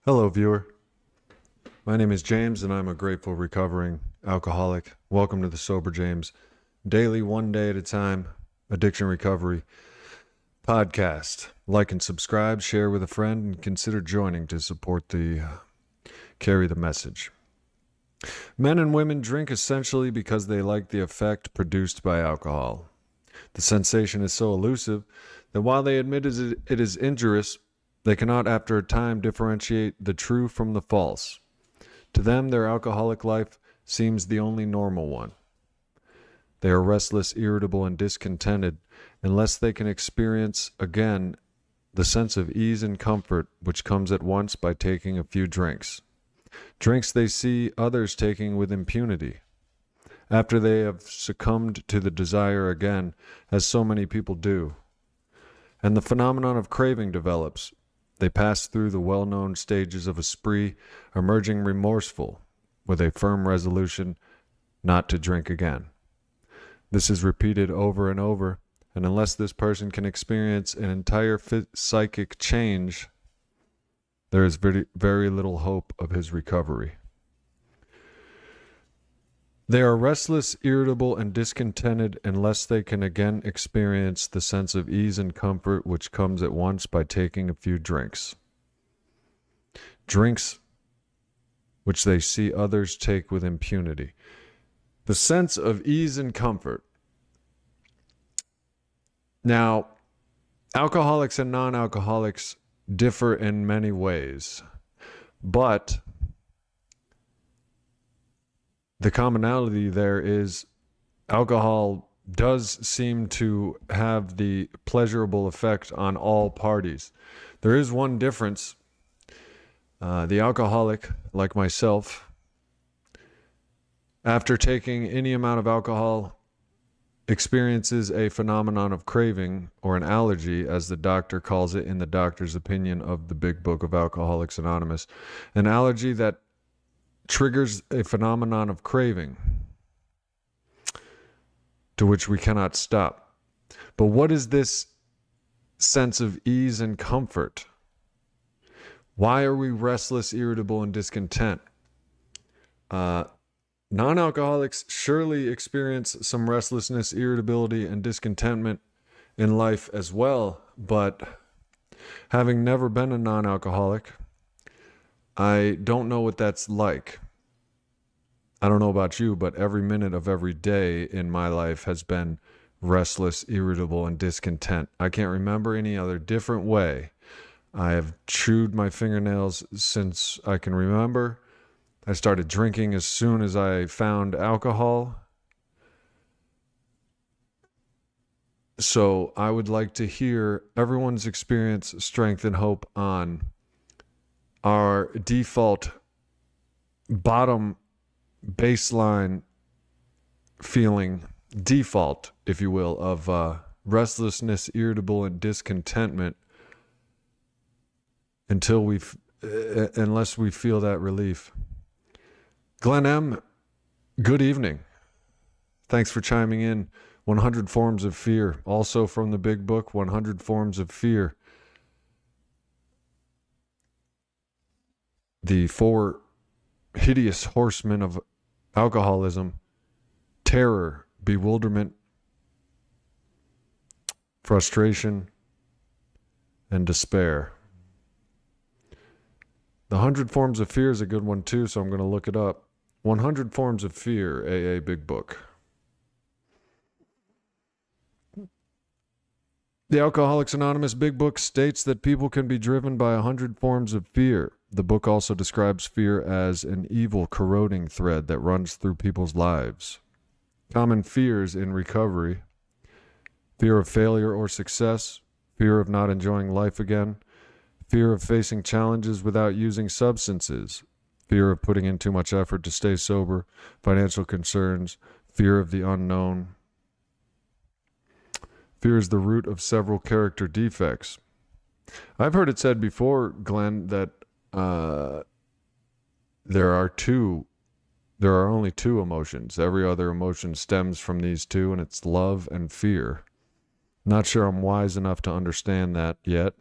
Hello, viewer. My name is James, and I'm a grateful recovering alcoholic. Welcome to the Sober James daily, one day at a time, addiction recovery podcast. Like and subscribe, share with a friend, and consider joining to support carry the message. Men and women drink essentially because they like the effect produced by alcohol. The sensation is so elusive that while they admit it is injurious, they cannot after a time differentiate the true from the false. To them, their alcoholic life seems the only normal one. They are restless, irritable, and discontented unless they can experience again the sense of ease and comfort which comes at once by taking a few drinks. Drinks they see others taking with impunity. After they have succumbed to the desire again, as so many people do, and the phenomenon of craving develops, they pass through the well-known stages of a spree, emerging remorseful, with a firm resolution not to drink again. This is repeated over and over, and unless this person can experience an entire psychic change, there is very, very little hope of his recovery. They are restless, irritable, and discontented unless they can again experience the sense of ease and comfort which comes at once by taking a few drinks. Drinks which they see others take with impunity. The sense of ease and comfort. Now, alcoholics and non-alcoholics differ in many ways, but the commonality there is alcohol does seem to have the pleasurable effect on all parties. There is one difference. The alcoholic, like myself, after taking any amount of alcohol, experiences a phenomenon of craving, or an allergy, as the doctor calls it in the doctor's opinion of the Big Book of Alcoholics Anonymous. An allergy that triggers a phenomenon of craving to which we cannot stop. But what is this sense of ease and comfort? Why are we restless, irritable, and discontent? Non-alcoholics surely experience some restlessness, irritability, and discontentment in life as well, but having never been a non-alcoholic, I don't know what that's like. I don't know about you, but every minute of every day in my life has been restless, irritable, and discontent. I can't remember any other different way. I have chewed my fingernails since I can remember. I started drinking as soon as I found alcohol. So I would like to hear everyone's experience, strength, and hope on our default bottom baseline feeling, default, if you will, of restlessness, irritable, and discontentment unless we feel that relief. Glenn M., good evening. Thanks for chiming in. 100 Forms of Fear, also from the Big Book, 100 Forms of Fear. The four hideous horsemen of alcoholism: terror, bewilderment, frustration, and despair. The 100 Forms of Fear is a good one too, so I'm going to look it up. 100 Forms of Fear, AA Big Book. The Alcoholics Anonymous Big Book states that people can be driven by 100 forms of fear. The book also describes fear as an evil, corroding thread that runs through people's lives. Common fears in recovery: fear of failure or success, fear of not enjoying life again, fear of facing challenges without using substances, fear of putting in too much effort to stay sober, financial concerns, fear of the unknown. Fear is the root of several character defects. I've heard it said before, Glenn, that there are only two emotions. Every other emotion stems from these two, and it's love and fear. Not sure I'm wise enough to understand that yet.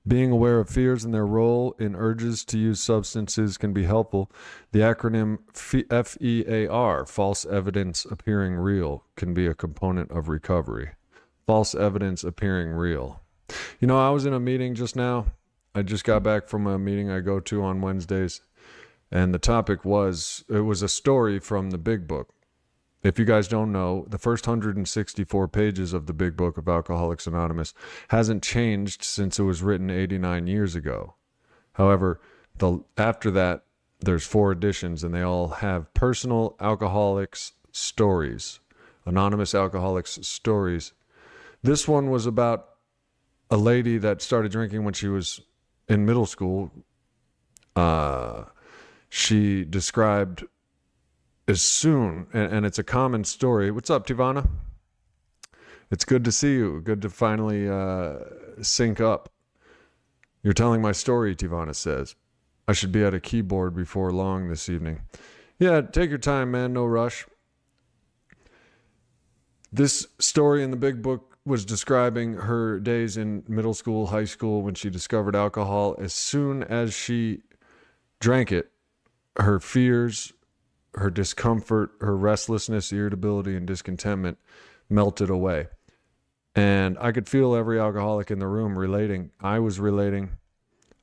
Being aware of fears and their role in urges to use substances can be helpful. The acronym FEAR, false evidence appearing real, can be a component of recovery. False evidence appearing real. You know, I was in a meeting just now. I just got back from a meeting I go to on Wednesdays, and the topic was, it was a story from the Big Book. If you guys don't know, the first 164 pages of the Big Book of Alcoholics Anonymous hasn't changed since it was written 89 years ago. However, after that, there's 4 editions, and they all have personal alcoholics stories, anonymous alcoholics stories. This one was about a lady that started drinking when she was in middle school. She described as soon, and it's a common story. What's up, Tivana? It's good to see you. Good to finally sync up. You're telling my story, Tivana says. I should be at a keyboard before long this evening. Yeah, take your time, man. No rush. This story in the Big Book was describing her days in middle school, high school, when she discovered alcohol. As soon as she drank it, her fears, her discomfort, her restlessness, irritability, and discontentment melted away. And I could feel every alcoholic in the room relating. I was relating.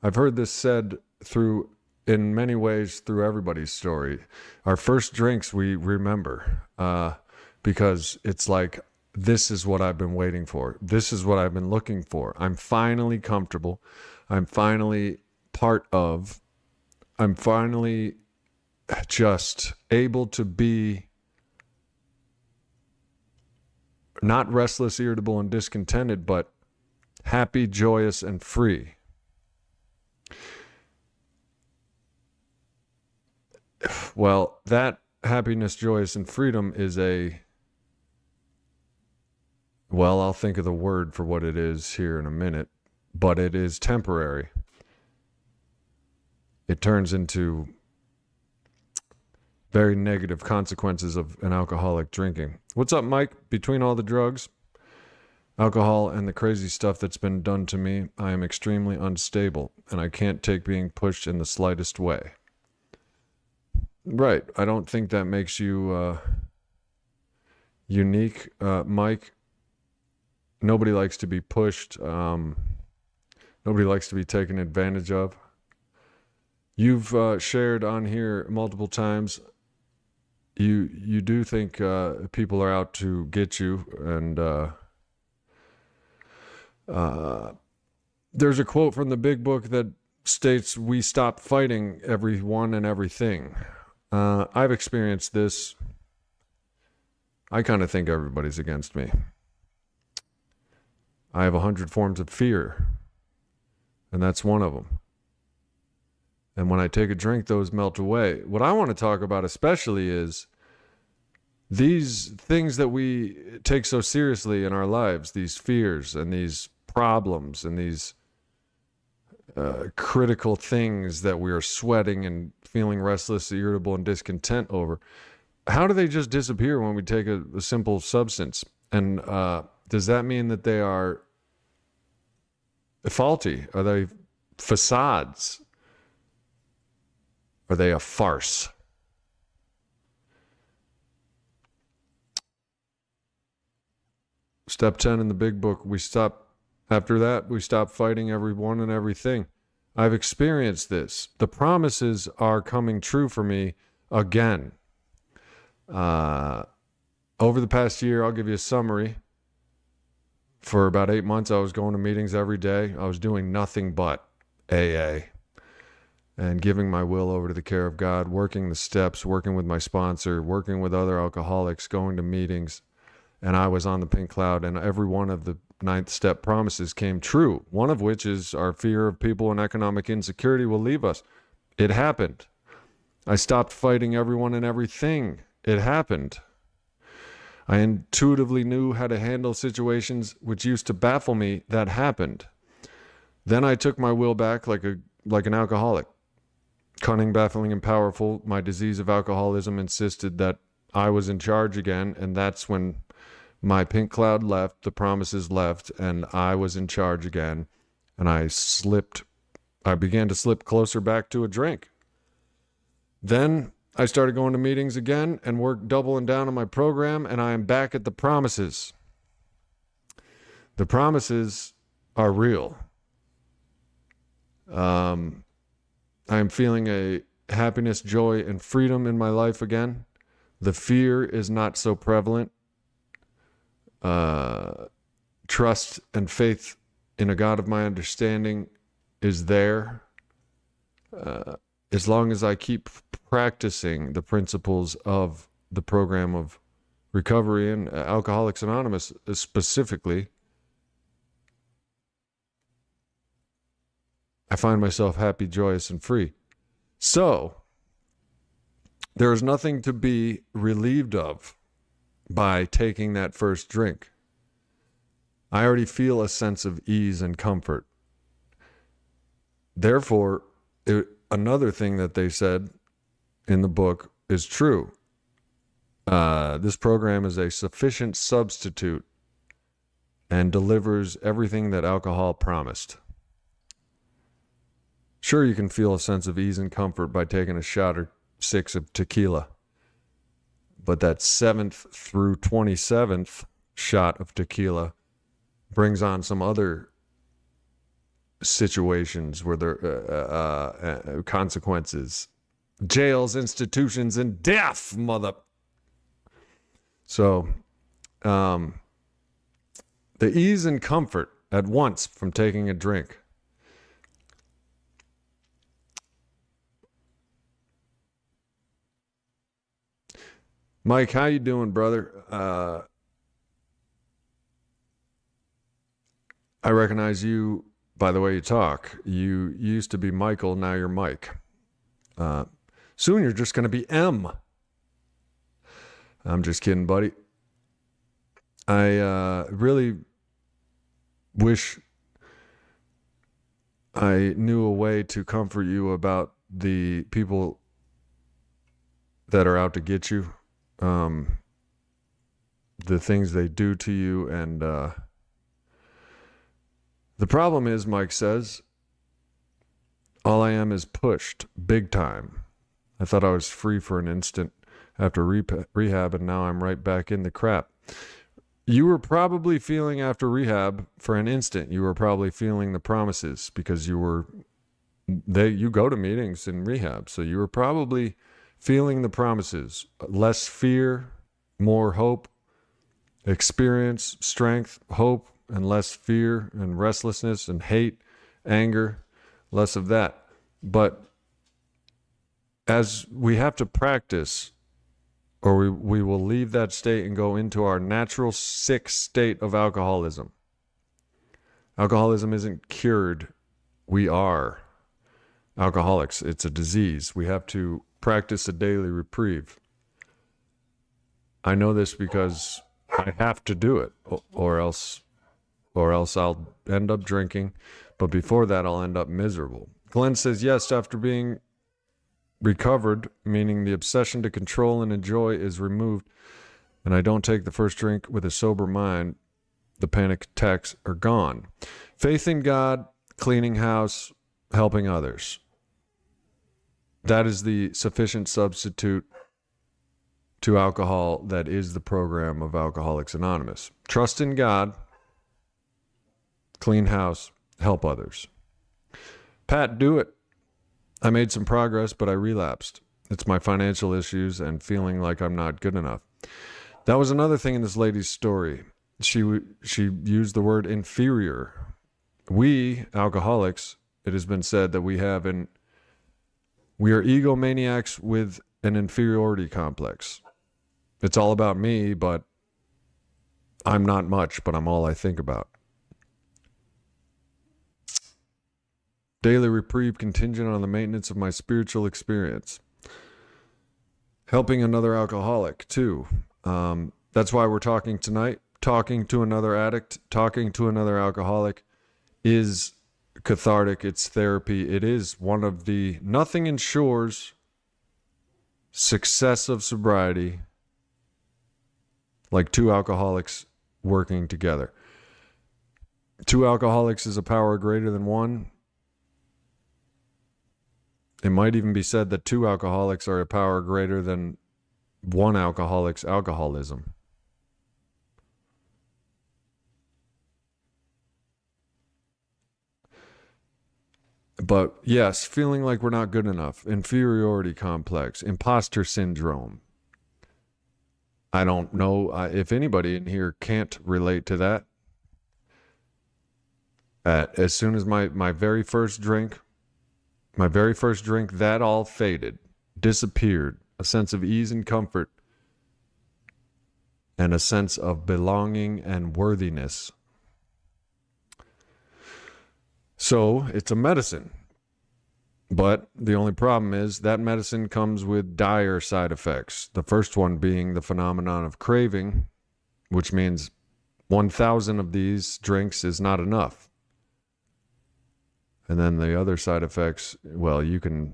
I've heard this said in many ways through everybody's story. Our first drinks we remember because it's like, this is what I've been waiting for. This is what I've been looking for. I'm finally comfortable. I'm finally I'm finally just able to be not restless, irritable, and discontented, but happy, joyous, and free. Well, that happiness, joyous, and freedom is I'll think of the word for what it is here in a minute, but it is temporary. It turns into very negative consequences of an alcoholic drinking. What's up, Mike? Between all the drugs, alcohol, and the crazy stuff that's been done to me, I am extremely unstable, and I can't take being pushed in the slightest way. Right. I don't think that makes you unique, Mike. Nobody likes to be pushed. Nobody likes to be taken advantage of. You've shared on here multiple times. You do think people are out to get you, and there's a quote from the Big Book that states, "We stop fighting everyone and everything." I've experienced this. I kind of think everybody's against me. I have 100 forms of fear, and that's one of them. And when I take a drink, those melt away. What I want to talk about especially is these things that we take so seriously in our lives, these fears and these problems and these critical things that we are sweating and feeling restless, irritable, and discontent over. How do they just disappear when we take a simple substance? And does that mean that they are faulty? Are they facades? Are they a farce? Step 10 in the Big Book, after that, we stop fighting everyone and everything. I've experienced this. The promises are coming true for me again. Over the past year, I'll give you a summary. For about 8 months, I was going to meetings every day. I was doing nothing but AA and giving my will over to the care of God, working the steps, working with my sponsor, working with other alcoholics, going to meetings. And I was on the pink cloud, and every one of the 9th step promises came true, one of which is our fear of people and economic insecurity will leave us. It happened. I stopped fighting everyone and everything. It happened. I intuitively knew how to handle situations which used to baffle me. That happened. Then I took my will back like an alcoholic. Cunning, baffling, and powerful, my disease of alcoholism insisted that I was in charge again, and that's when my pink cloud left, the promises left, and I was in charge again. and I began to slip closer back to a drink. Then I started going to meetings again and worked doubling down on my program, and I am back at the promises. The promises are real. I am feeling a happiness, joy, and freedom in my life again. The fear is not so prevalent. Trust and faith in a God of my understanding is there. As long as I keep practicing the principles of the program of recovery and Alcoholics Anonymous specifically, I find myself happy, joyous, and free. So, there is nothing to be relieved of by taking that first drink. I already feel a sense of ease and comfort. Therefore, another thing that they said in the book is true. This program is a sufficient substitute and delivers everything that alcohol promised. Sure, you can feel a sense of ease and comfort by taking a shot or 6 of tequila, but that 7th through 27th shot of tequila brings on some other situations where there are consequences, jails, institutions, and death, mother. So, the ease and comfort at once from taking a drink. Mike, how you doing, brother? I recognize you by the way you talk. You used to be Michael, now you're Mike. Soon you're just going to be M. I'm just kidding, buddy. I really wish I knew a way to comfort you about the people that are out to get you. The things they do to you, and the problem is, Mike says, all I am is pushed big time. I thought I was free for an instant after rehab, and now I'm right back in the crap. You were probably feeling after rehab for an instant. You were probably feeling the promises because you go to meetings in rehab, so you were probably feeling the promises. Less fear, more hope, experience, strength, hope, and less fear and restlessness and hate, anger, less of that. But as we have to practice, or we will leave that state and go into our natural sick state of alcoholism. Alcoholism isn't cured. We are alcoholics. It's a disease. We have to practice a daily reprieve. I know this because I have to do it, or else I'll end up drinking. But before that, I'll end up miserable. Glenn says, yes, after being recovered, meaning the obsession to control and enjoy is removed, and I don't take the first drink with a sober mind, the panic attacks are gone. Faith in God, cleaning house, helping others. That is the sufficient substitute to alcohol that is the program of Alcoholics Anonymous. Trust in God, clean house, help others. Pat, do it. I made some progress, but I relapsed. It's my financial issues and feeling like I'm not good enough. That was another thing in this lady's story. She used the word inferior. We, alcoholics, it has been said that we are egomaniacs with an inferiority complex. It's all about me, but I'm not much, but I'm all I think about. Daily reprieve contingent on the maintenance of my spiritual experience. Helping another alcoholic, too. That's why we're talking tonight. Talking to another addict, talking to another alcoholic is cathartic. It's therapy. It is one of the... Nothing ensures success of sobriety like two alcoholics working together. Two alcoholics is a power greater than one. It might even be said that two alcoholics are a power greater than one alcoholic's alcoholism. But yes, feeling like we're not good enough, inferiority complex, imposter syndrome. I don't know if anybody in here can't relate to that. As soon as my very first drink, that all faded, disappeared. A sense of ease and comfort, and a sense of belonging and worthiness. So it's a medicine. But the only problem is that medicine comes with dire side effects. The first one being the phenomenon of craving, which means 1,000 of these drinks is not enough. And then the other side effects, well, you can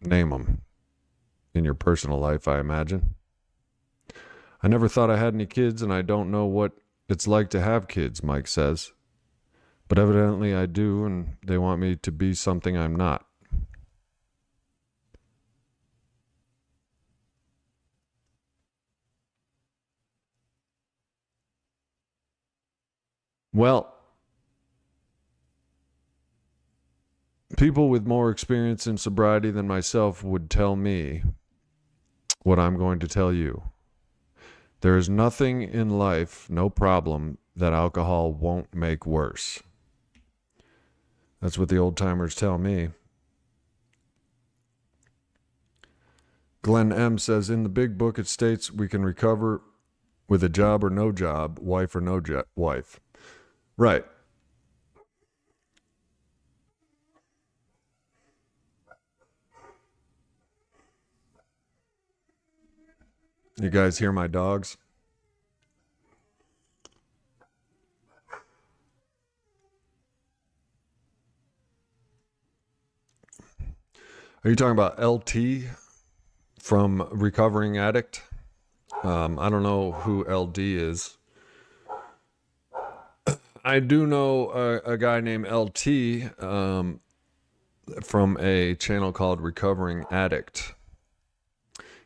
name them in your personal life, I imagine. I never thought I had any kids, and I don't know what it's like to have kids, Mike says. But evidently I do, and they want me to be something I'm not. Well, people with more experience in sobriety than myself would tell me what I'm going to tell you. There is nothing in life, no problem, that alcohol won't make worse. That's what the old timers tell me. Glenn M. says, in the big book it states we can recover with a job or no job, wife or no wife. Right. You guys hear my dogs? Are you talking about LT from Recovering Addict? I don't know who LD is. I do know a guy named LT from a channel called Recovering Addict.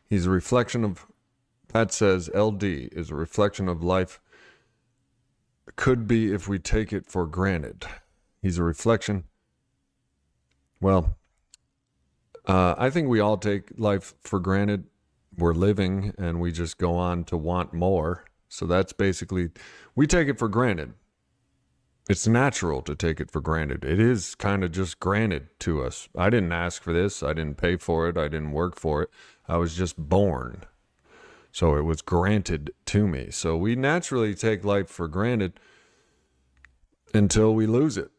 He's a reflection of, Pat says LD is a reflection of life. Could be if we take it for granted. He's a reflection. Well, I think we all take life for granted. We're living and we just go on to want more. So that's basically, we take it for granted. It's natural to take it for granted. It is kind of just granted to us. I didn't ask for this. I didn't pay for it. I didn't work for it. I was just born. So it was granted to me. So we naturally take life for granted until we lose it.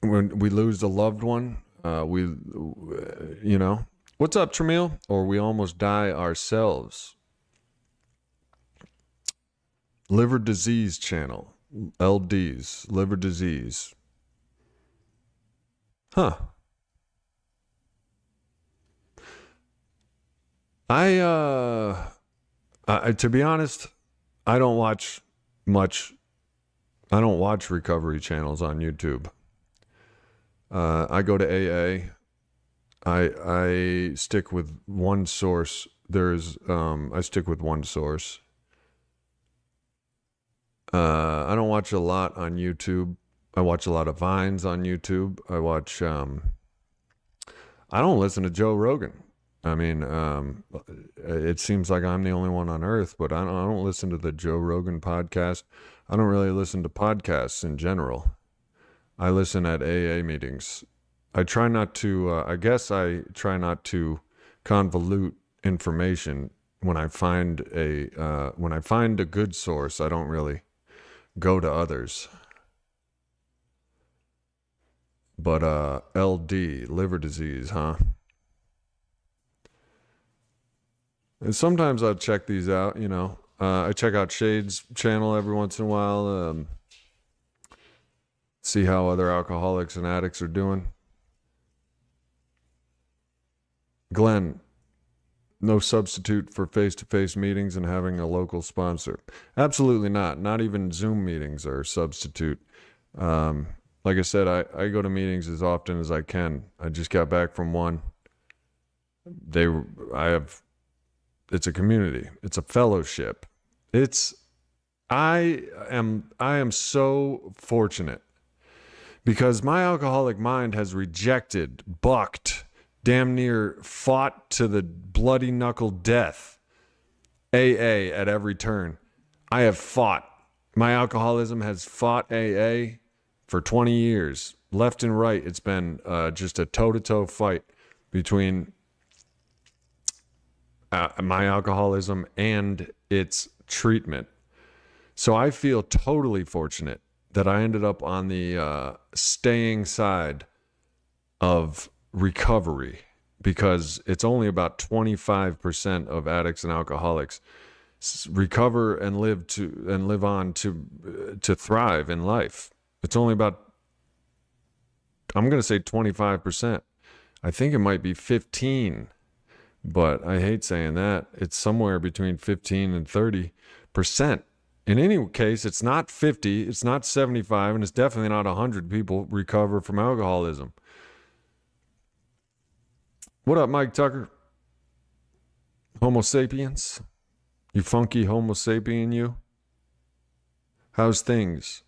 When we lose a loved one, what's up, Tramiel? Or we almost die ourselves. Liver disease channel. LDs, liver disease. Huh. To be honest, I don't watch much. I don't watch recovery channels on YouTube. I go to AA. I stick with one source. I stick with one source. I don't watch a lot on YouTube. I watch a lot of Vines on YouTube. I don't listen to Joe Rogan. I mean, it seems like I'm the only one on earth, but I don't listen to the Joe Rogan podcast. I don't really listen to podcasts in general. I listen at AA meetings. I try not to, I try not to convolute information. When I find a good source, I don't really go to others. But LD, liver disease, huh? And sometimes I'll check these out, I check out Shade's channel every once in a while, see how other alcoholics and addicts are doing. Glenn, no substitute for face-to-face meetings and having a local sponsor. Absolutely not. Not even Zoom meetings are a substitute. Like I said, I go to meetings as often as I can. I just got back from one. It's a community. It's a fellowship. I am so fortunate because my alcoholic mind has rejected, bucked, damn near fought to the bloody knuckle death AA at every turn. I have fought. My alcoholism has fought AA for 20 years. Left and right, it's been just a toe-to-toe fight between my alcoholism and its treatment. So I feel totally fortunate that I ended up on the staying side of recovery, because it's only about 25% of addicts and alcoholics recover and live on to thrive in life. It's only about, I'm going to say 25%. I think it might be 15, but I hate saying that. It's somewhere between 15 and 30%. In any case, it's not 50, it's not 75, and it's definitely not 100 people recover from alcoholism. What up, Mike Tucker? Homo sapiens? You funky Homo sapien, you? How's things?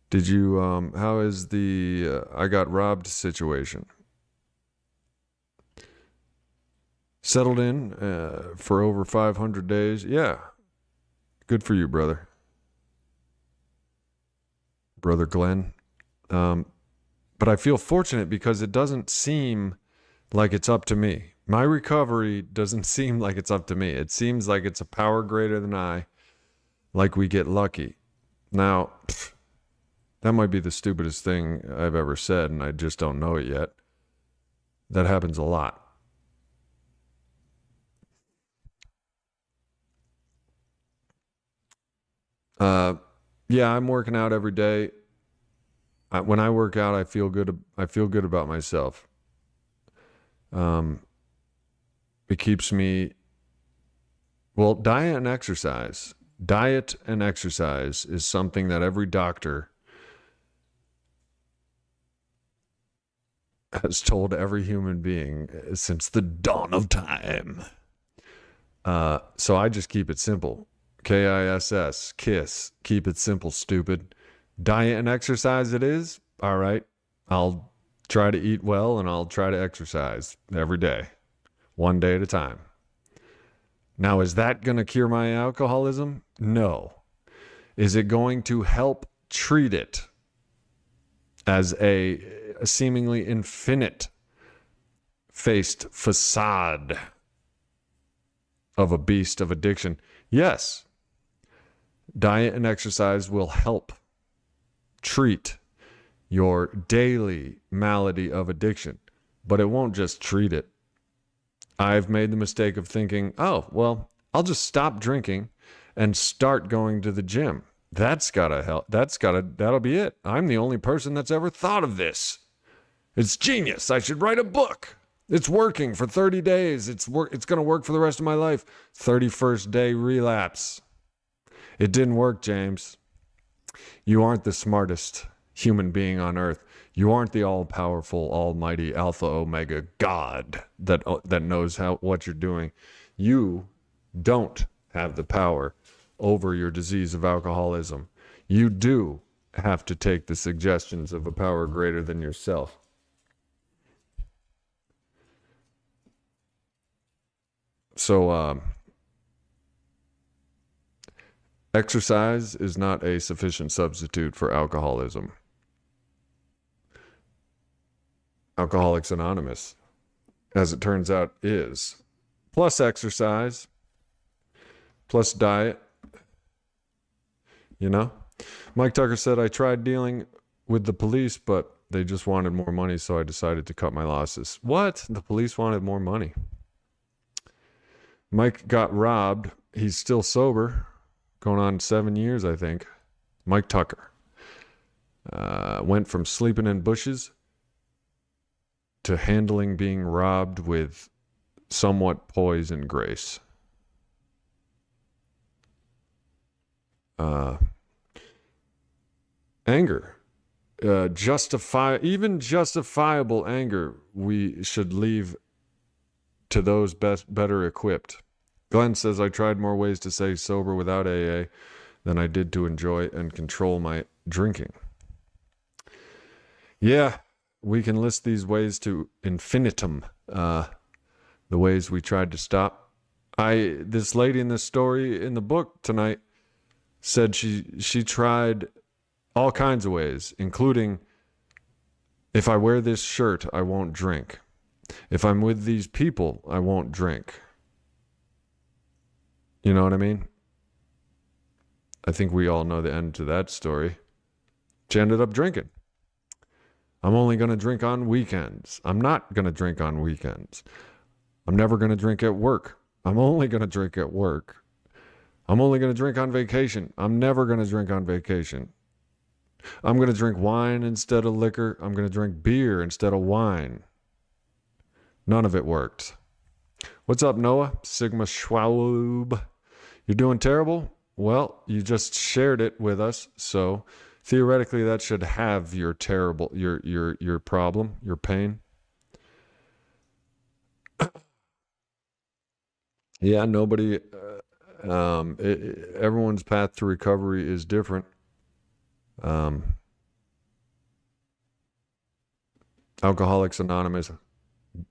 Did you, how is the I got robbed situation? Settled in for over 500 days? Yeah. Good for you, brother. Brother Glenn. But I feel fortunate because it doesn't seem like it's up to me. My recovery doesn't seem like it's up to me. It seems like it's a power greater than I, like we get lucky. Now, that might be the stupidest thing I've ever said, and I just don't know it yet. That happens a lot. Yeah, I'm working out every day. When I work out, I feel good. I feel good about myself. It keeps me, well, diet and exercise. Diet and exercise is something that every doctor has told every human being since the dawn of time. So I just keep it simple. KISS, KISS, keep it simple, stupid. Diet and exercise it is. All right. I'll try to eat well and I'll try to exercise every day, one day at a time. Now, is that going to cure my alcoholism? No. Is it going to help treat it as a seemingly infinite faced facade of a beast of addiction? Yes. Diet and exercise will help treat your daily malady of addiction, but it won't just treat it. I've made the mistake of thinking, oh, well, I'll just stop drinking and start going to the gym. That's gotta help. That'll be it. I'm the only person that's ever thought of this. It's genius. I should write a book. It's working for 30 days. It's going to work for the rest of my life. 31st day relapse. It didn't work, James. You aren't the smartest human being on earth. You aren't the all-powerful, almighty, alpha, omega God that knows what you're doing. You don't have the power over your disease of alcoholism. You do have to take the suggestions of a power greater than yourself. So, exercise is not a sufficient substitute for alcoholism. Alcoholics Anonymous, as it turns out, is. Plus exercise, plus diet. You know? Mike Tucker said, I tried dealing with the police, but they just wanted more money, so I decided to cut my losses. What? The police wanted more money. Mike got robbed. He's still sober. Going on 7 years, I think. Mike Tucker. Went from sleeping in bushes to handling being robbed with somewhat poise and grace. anger. Even justifiable anger, we should leave to those better equipped. Glenn says, I tried more ways to stay sober without AA than I did to enjoy and control my drinking. Yeah, we can list these ways to infinitum, the ways we tried to stop. This lady in this story in the book tonight said she tried all kinds of ways, including, if I wear this shirt, I won't drink. If I'm with these people, I won't drink. You know what I mean? I think we all know the end to that story. She ended up drinking. I'm only going to drink on weekends. I'm not going to drink on weekends. I'm never going to drink at work. I'm only going to drink at work. I'm only going to drink on vacation. I'm never going to drink on vacation. I'm going to drink wine instead of liquor. I'm going to drink beer instead of wine. None of it worked. What's up, Noah? Sigma Schwab. You're doing terrible? Well, you just shared it with us, so theoretically that should have your terrible, your problem, your pain. Yeah, nobody, everyone's path to recovery is different. Alcoholics Anonymous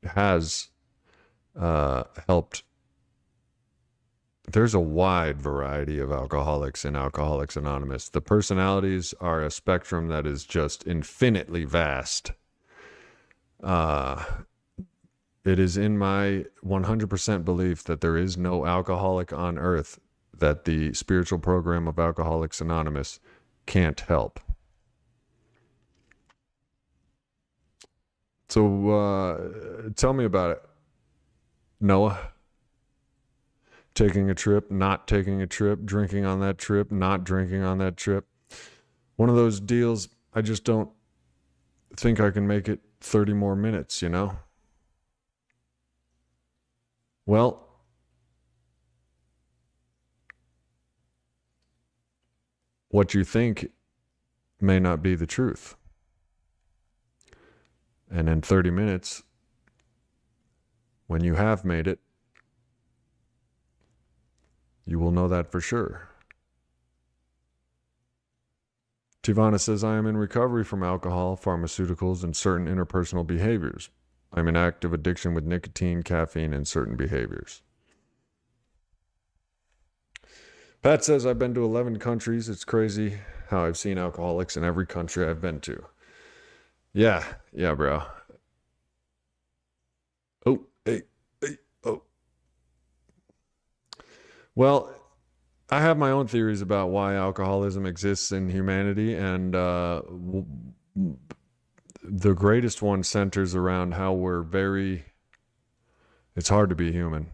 has helped. There's a wide variety of alcoholics in Alcoholics Anonymous. The personalities are a spectrum that is just infinitely vast. It is in my 100% belief that there is no alcoholic on earth that the spiritual program of Alcoholics Anonymous can't help. So tell me about it, Noah. Taking a trip, not taking a trip, drinking on that trip, not drinking on that trip. One of those deals, I just don't think I can make it 30 more minutes, you know? Well, what you think may not be the truth. And in 30 minutes, when you have made it, you will know that for sure. Tivana says, I am in recovery from alcohol, pharmaceuticals, and certain interpersonal behaviors. I'm in active addiction with nicotine, caffeine, and certain behaviors. Pat says, I've been to 11 countries. It's crazy how I've seen alcoholics in every country I've been to. Yeah, bro. Oh, hey, oh. Well, I have my own theories about why alcoholism exists in humanity, and the greatest one centers around how it's hard to be human.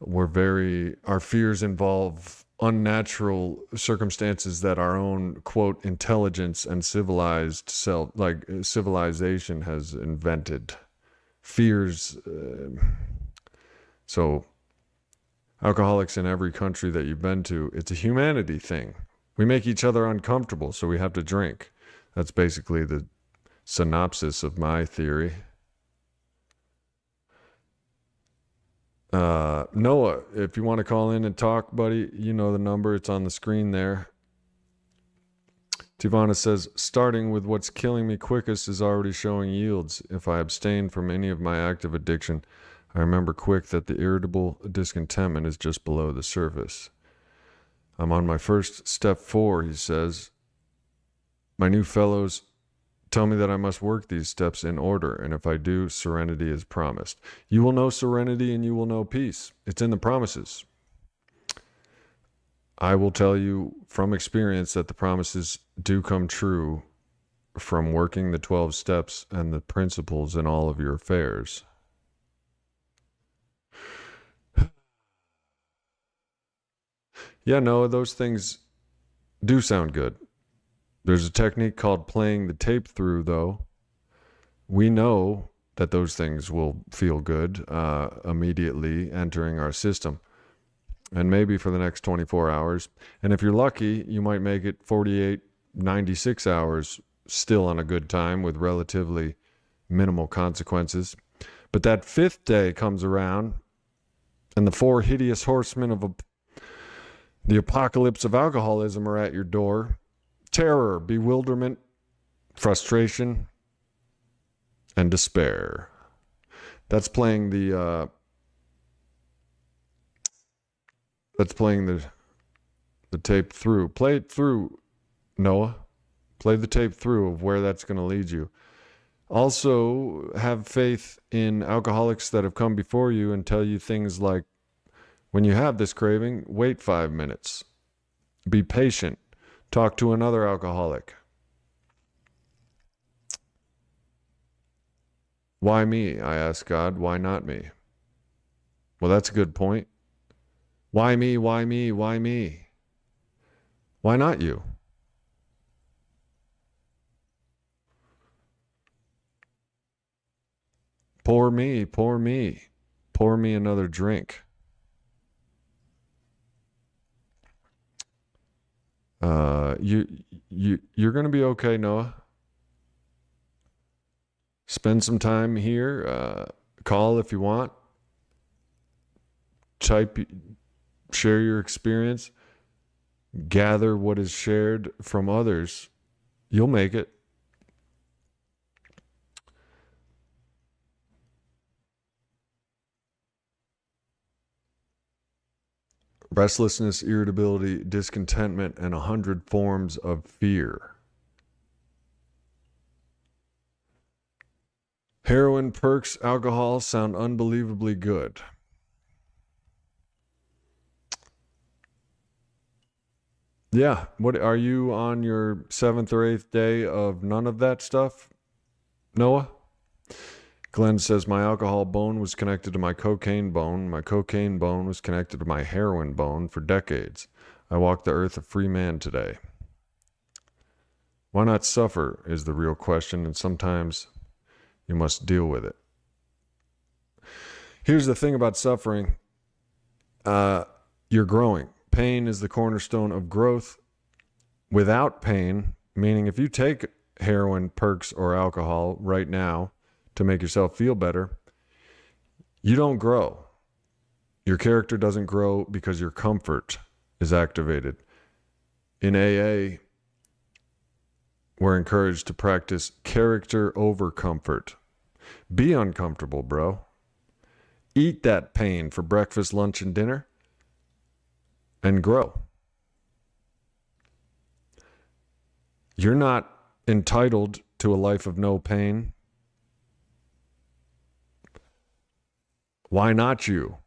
Our fears involve unnatural circumstances that our own, quote, intelligence and civilization has invented. Fears. So alcoholics in every country that you've been to, it's a humanity thing. We make each other uncomfortable, so we have to drink. That's basically the synopsis of my theory. Noah, if you want to call in and talk, buddy, you know the number. It's on the screen there. Tivana says, starting with what's killing me quickest is already showing yields. If I abstain from any of my active addiction, I remember quick that the irritable discontentment is just below the surface. I'm on my first step 4, he says. My new fellows tell me that I must work these steps in order, and if I do, serenity is promised. You will know serenity and you will know peace. It's in the promises. I will tell you from experience that the promises do come true from working the 12 steps and the principles in all of your affairs. Yeah, no, those things do sound good. There's a technique called playing the tape through, though. We know that those things will feel good immediately entering our system, and maybe for the next 24 hours. And if you're lucky, you might make it 48, 96 hours still on a good time with relatively minimal consequences. But that fifth day comes around, and the four hideous horsemen of the apocalypse of alcoholism are at your door. Terror, bewilderment, frustration, and despair. That's playing the tape through. Play it through, Noah. Play the tape through of where that's going to lead you. Also, have faith in alcoholics that have come before you and tell you things like, when you have this craving, wait 5 minutes. Be patient. Talk to another alcoholic. Why me? I ask God. Why not me? Well, that's a good point. Why me? Why me? Why me? Why not you? Pour me, pour me. Pour me another drink. You're going to be okay, Noah. Spend some time here. Call if you want. Type, share your experience. Gather what is shared from others. You'll make it. Restlessness, irritability, discontentment, and 100 forms of fear. Heroin, perks, alcohol sound unbelievably good. Yeah, what are you on your 7th or 8th day of none of that stuff, Noah? Glenn says, my alcohol bone was connected to my cocaine bone. My cocaine bone was connected to my heroin bone for decades. I walk the earth a free man today. Why not suffer is the real question, and sometimes you must deal with it. Here's the thing about suffering. You're growing. Pain is the cornerstone of growth. Without pain, meaning if you take heroin, perks, or alcohol right now to make yourself feel better, you don't grow. Your character doesn't grow because your comfort is activated. In AA, we're encouraged to practice character over comfort. Be uncomfortable, bro. Eat that pain for breakfast, lunch, and dinner, and grow. You're not entitled to a life of no pain. Why not you?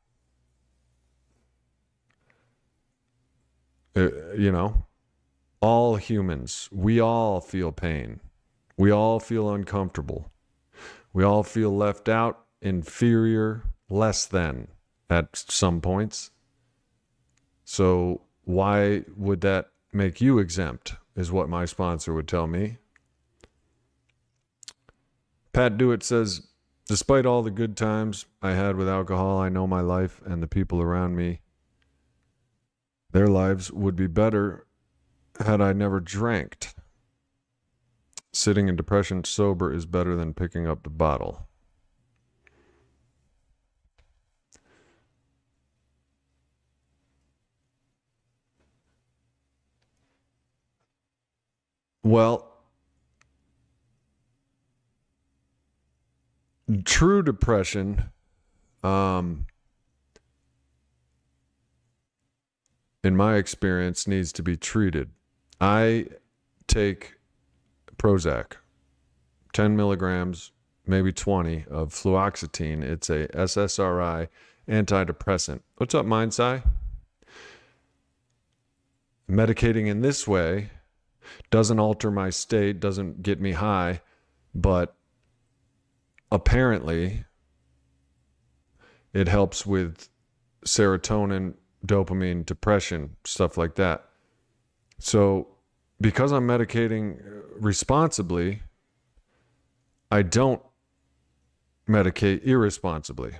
All humans, we all feel pain. We all feel uncomfortable. We all feel left out, inferior, less than at some points. So why would that make you exempt, is what my sponsor would tell me. Pat Dewitt says, despite all the good times I had with alcohol, I know my life and the people around me, their lives would be better had I never drank. Sitting in depression sober is better than picking up the bottle. Well, true depression, in my experience, needs to be treated. I take Prozac, 10 milligrams, maybe 20 of fluoxetine. It's a SSRI antidepressant. What's up, Mindsci? Medicating in this way doesn't alter my state, doesn't get me high, but apparently it helps with serotonin, dopamine, depression, stuff like that. So because I'm medicating responsibly, I don't medicate irresponsibly.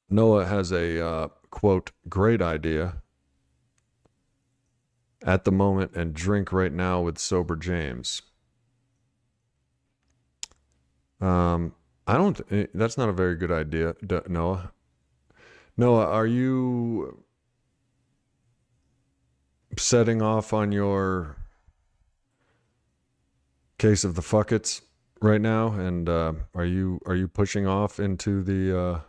Noah has a, quote, great idea. at the moment and drink right now with Sober James. I don't, that's not a very good idea, Noah. Noah, are you setting off on your case of the fuckets right now? And are you pushing off into the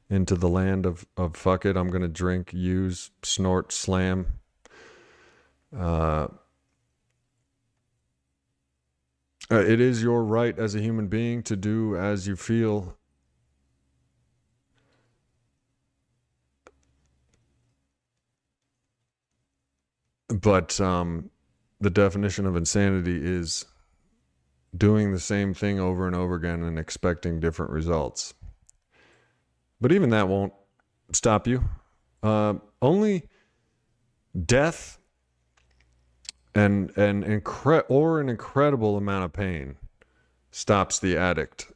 land of fuck it? I'm gonna drink, use, snort, slam. It is your right as a human being to do as you feel. But the definition of insanity is doing the same thing over and over again and expecting different results. But even that won't stop you. Only death and an incredible amount of pain stops the addict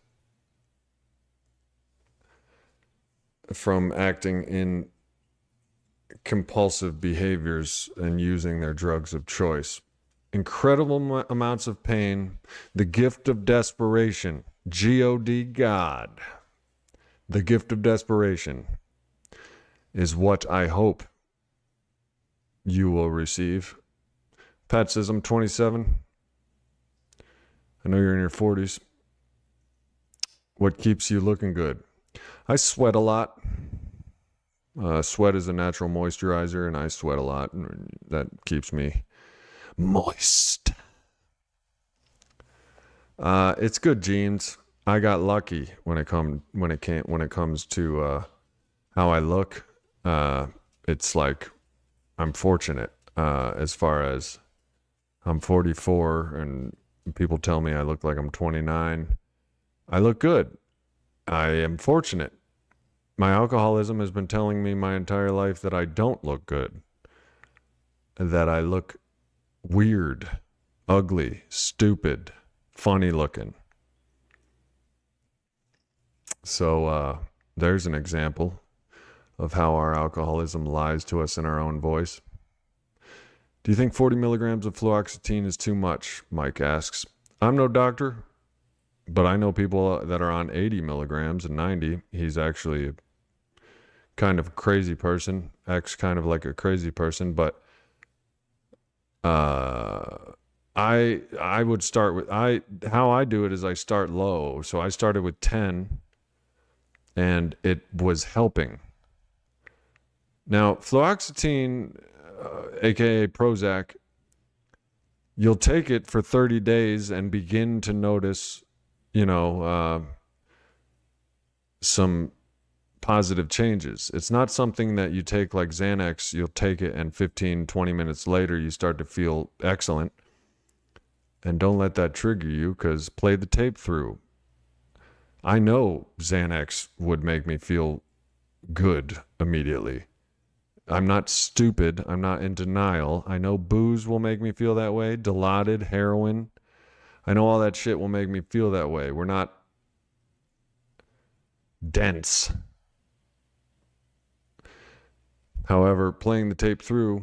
from acting in compulsive behaviors and using their drugs of choice. Incredible amounts of pain, the gift of desperation, G-O-D, God. The gift of desperation is what I hope you will receive. Pat says, I'm 27. I know you're in your 40s. What keeps you looking good? I sweat a lot. Sweat is a natural moisturizer, and I sweat a lot, and that keeps me moist. It's good genes. I got lucky when it comes to how I look. It's like I'm fortunate as far as I'm 44 and people tell me I look like I'm 29. I look good. I am fortunate. My alcoholism has been telling me my entire life that I don't look good, that I look weird, ugly, stupid, funny looking. So there's an example of how our alcoholism lies to us in our own voice. Do you think 40 milligrams of fluoxetine is too much? Mike asks. I'm no doctor, but I know people that are on 80 milligrams and 90. He's actually a kind of crazy person, acts kind of like a crazy person, but I would start with, how I do it is I start low. So I started with 10 and it was helping. Now, fluoxetine, aka Prozac, you'll take it for 30 days and begin to notice, some positive changes. It's not something that you take like Xanax. You'll take it and 15, 20 minutes later, you start to feel excellent. And don't let that trigger you, because play the tape through. I know Xanax would make me feel good immediately. I'm not stupid. I'm not in denial. I know booze will make me feel that way. Dilaudid, heroin. I know all that shit will make me feel that way. We're not dense. However, playing the tape through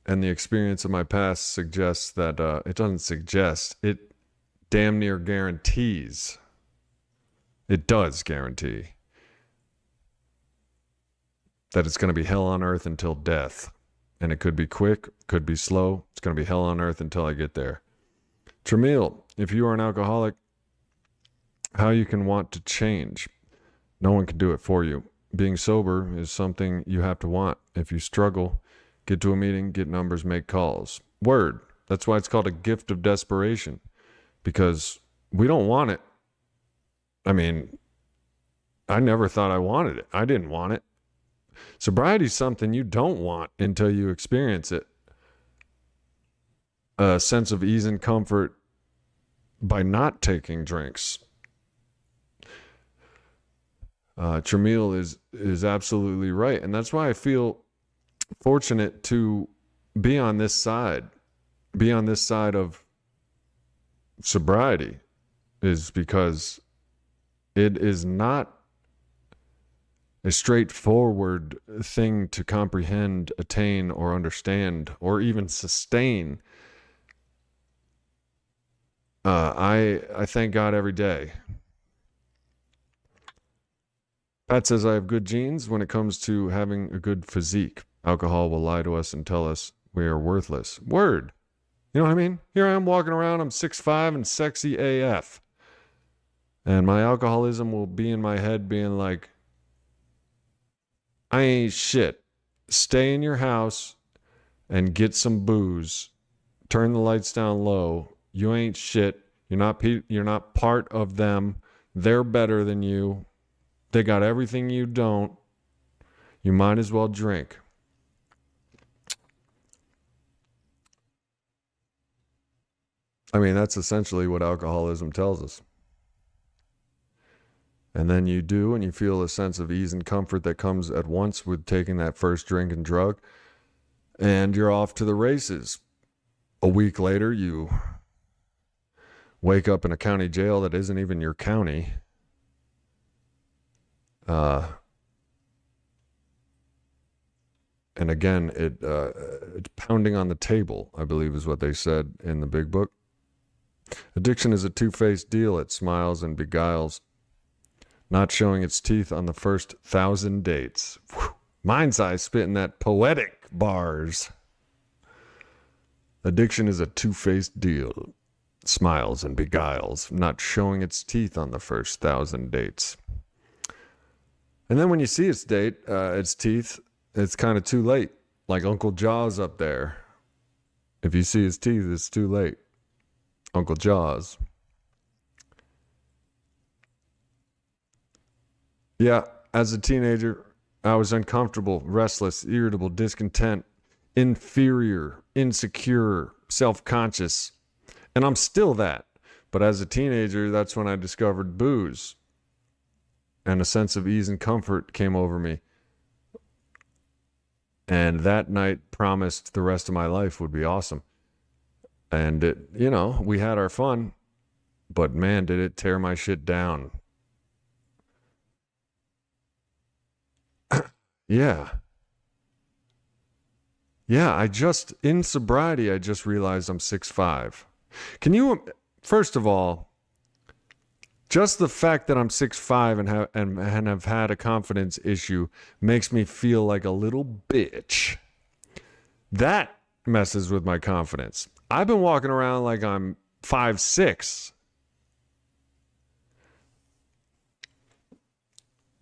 and the experience of my past suggests that it doesn't suggest, it damn near guarantees. It does guarantee that it's going to be hell on earth until death. And it could be quick, could be slow. It's going to be hell on earth until I get there. Tremil, if you are an alcoholic, how you can want to change? No one can do it for you. Being sober is something you have to want. If you struggle, get to a meeting, get numbers, make calls. Word. That's why it's called a gift of desperation, because we don't want it. I mean, I never thought I wanted it. I didn't want it. Sobriety is something you don't want until you experience it. A sense of ease and comfort by not taking drinks. Tremil is absolutely right. And that's why I feel fortunate to be on this side of sobriety, is because it's not a straightforward thing to comprehend, attain, or understand, or even sustain. I thank God every day. Pat says I have good genes when it comes to having a good physique. Alcohol will lie to us and tell us we are worthless. Word. You know what I mean? Here I am walking around, I'm 6'5" and sexy AF. And my alcoholism will be in my head being like, I ain't shit. Stay in your house and get some booze. Turn the lights down low. You ain't shit. You're not part of them. They're better than you. They got everything you don't. You might as well drink. I mean, that's essentially what alcoholism tells us. And then you do, and you feel a sense of ease and comfort that comes at once with taking that first drink and drug. And you're off to the races. A week later, you wake up in a county jail that isn't even your county. And again, it's pounding on the table, I believe is what they said in the big book. Addiction is a two-faced deal. It smiles and beguiles, not showing its teeth on the first 1,000 dates. Whew. Mind's eye spitting that poetic bars. Addiction is a two-faced deal. It smiles and beguiles, not showing its teeth on the first 1,000 dates. And then when you see its teeth, it's kind of too late. Like Uncle Jaws up there. If you see his teeth, it's too late. Uncle Jaws. Yeah, as a teenager, I was uncomfortable, restless, irritable, discontent, inferior, insecure, self-conscious. And I'm still that. But as a teenager, that's when I discovered booze. And a sense of ease and comfort came over me. And that night promised the rest of my life would be awesome. And it, we had our fun, but man, did it tear my shit down. Yeah. Yeah, in sobriety, I just realized I'm 6'5". First of all, just the fact that I'm 6'5" and have had a confidence issue makes me feel like a little bitch. That messes with my confidence. I've been walking around like I'm 5'6".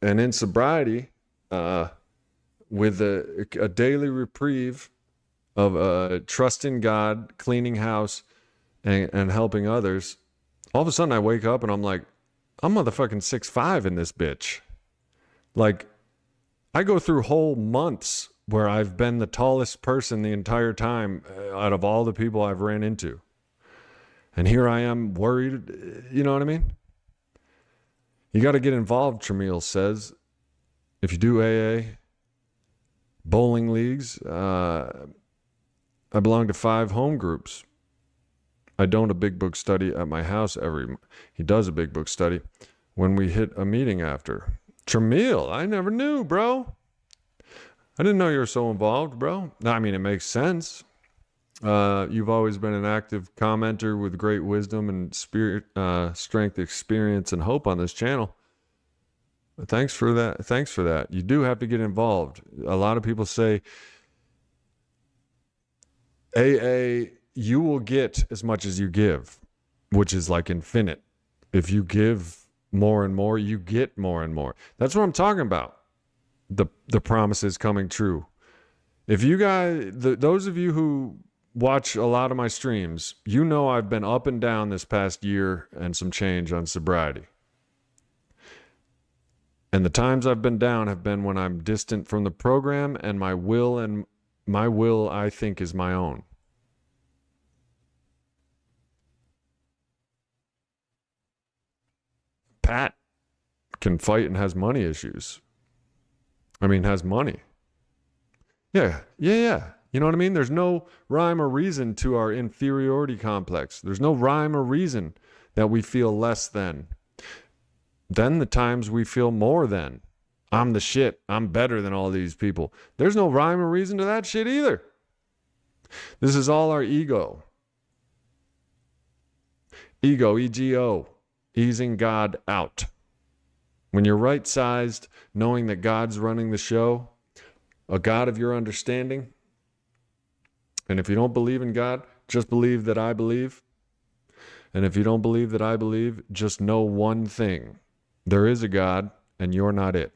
And in sobriety, with a daily reprieve of trust in God, cleaning house, and helping others, all of a sudden I wake up and I'm like, I'm motherfucking 6'5" in this bitch. Like, I go through whole months where I've been the tallest person the entire time out of all the people I've ran into. And here I am worried, you know what I mean? You got to get involved, Tramiel says. If you do AA, bowling leagues, I belong to 5 home groups. I don't a big book study at my house he does a big book study when we hit a meeting after. Tramiel, I never knew, bro. I didn't know you were so involved, bro. I mean, it makes sense. You've always been an active commenter with great wisdom and spirit, strength, experience, and hope on this channel. Thanks for that. You do have to get involved. A lot of people say, AA, you will get as much as you give, which is like infinite. If you give more and more, you get more and more. That's what I'm talking about. The promises coming true. If you guys, those of you who watch a lot of my streams, I've been up and down this past year and some change on sobriety. And the times I've been down have been when I'm distant from the program and my will, I think, is my own. Pat can fight and has money issues. Has money. Yeah. You know what I mean? There's no rhyme or reason to our inferiority complex. There's no rhyme or reason that we feel less than. Then the times we feel more than. I'm the shit. I'm better than all these people. There's no rhyme or reason to that shit either. This is all our ego. Ego, E-G-O, easing God out. When you're right-sized, knowing that God's running the show, a God of your understanding, and if you don't believe in God, just believe that I believe. And if you don't believe that I believe, just know one thing. There is a God, and you're not it.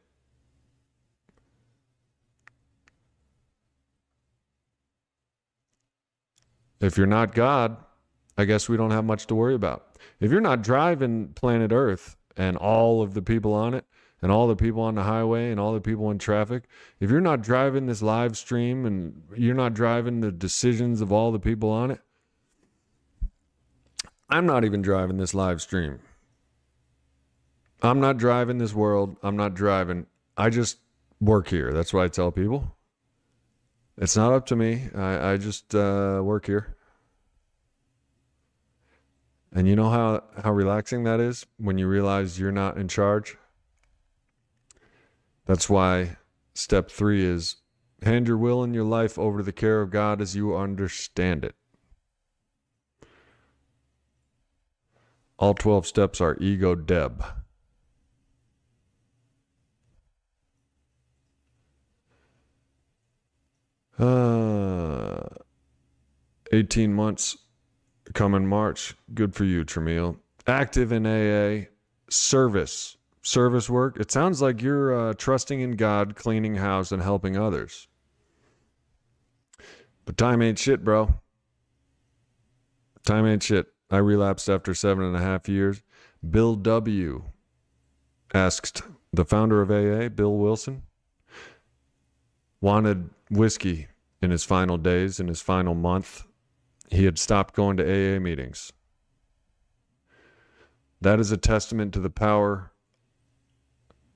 If you're not God, I guess we don't have much to worry about. If you're not driving planet Earth and all of the people on it and all the people on the highway and all the people in traffic, if you're not driving this live stream and you're not driving the decisions of all the people on it, I'm not even driving this live stream. I'm not driving this world. I'm not driving. I just work here. That's what I tell people. It's not up to me. I just work here. And you know how relaxing that is when you realize you're not in charge? That's why step 3 is hand your will and your life over to the care of God as you understand it. All 12 steps are ego deb. Uh, 18 months come in March. Good for you, Tramiel. Active in AA, service work. It sounds like you're trusting in God, cleaning house, and helping others. But time ain't shit, bro. Time ain't shit. I relapsed after 7.5 years. Bill W. asked the founder of AA, Bill Wilson, wanted whiskey in his final days, in his final month. He had stopped going to AA meetings. That is a testament to the power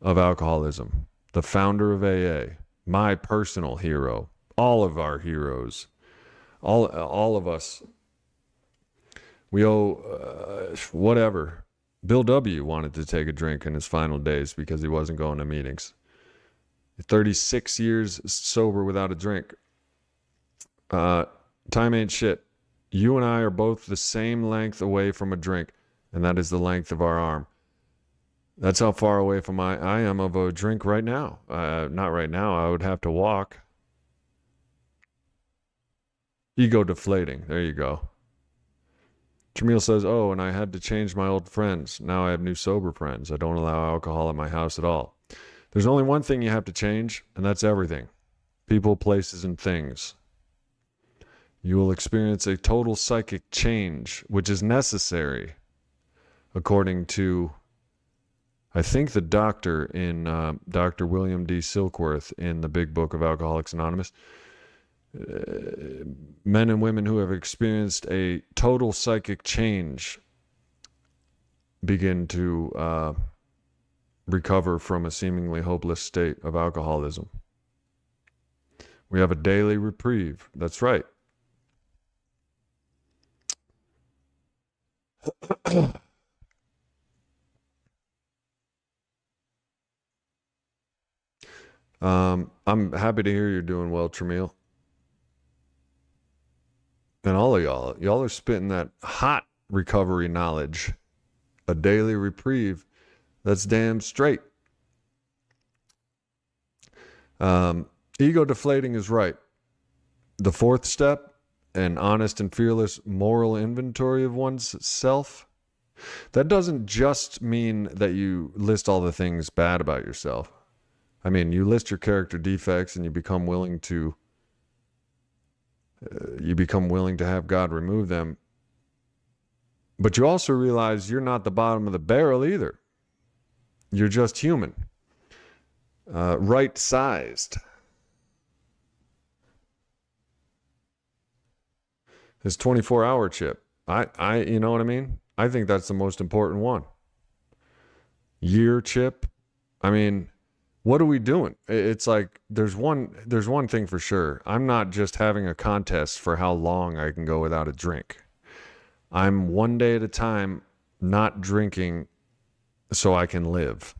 of alcoholism. The founder of AA, my personal hero, all of our heroes, all of us. We owe whatever. Bill W. wanted to take a drink in his final days because he wasn't going to meetings. 36 years sober without a drink. Time ain't shit. You and I are both the same length away from a drink, and that is the length of our arm. That's how far away from I am of a drink right now. Not right now. I would have to walk. Ego deflating. There you go. Jamil says, oh, and I had to change my old friends. Now I have new sober friends. I don't allow alcohol at my house at all. There's only one thing you have to change, and that's everything. People, places, and things. You will experience a total psychic change, which is necessary, according to, I think, the doctor in Dr. William D. Silkworth in the Big Book of Alcoholics Anonymous. Men and women who have experienced a total psychic change begin to recover from a seemingly hopeless state of alcoholism. We have a daily reprieve. That's right. I'm happy to hear you're doing well, Tramiel. And all of y'all are spitting that hot recovery knowledge. A daily reprieve. That's damn straight. Ego deflating is right. The 4th step, an honest and fearless moral inventory of one's self. That doesn't just mean that you list all the things bad about yourself. I mean, you list your character defects and you become willing to have God remove them. But you also realize you're not the bottom of the barrel either. You're just human. Right-sized. His 24-hour chip. You know what I mean? I think that's the most important one. Year chip. I mean, what are we doing? It's like there's one thing for sure. I'm not just having a contest for how long I can go without a drink. I'm one day at a time not drinking so I can live.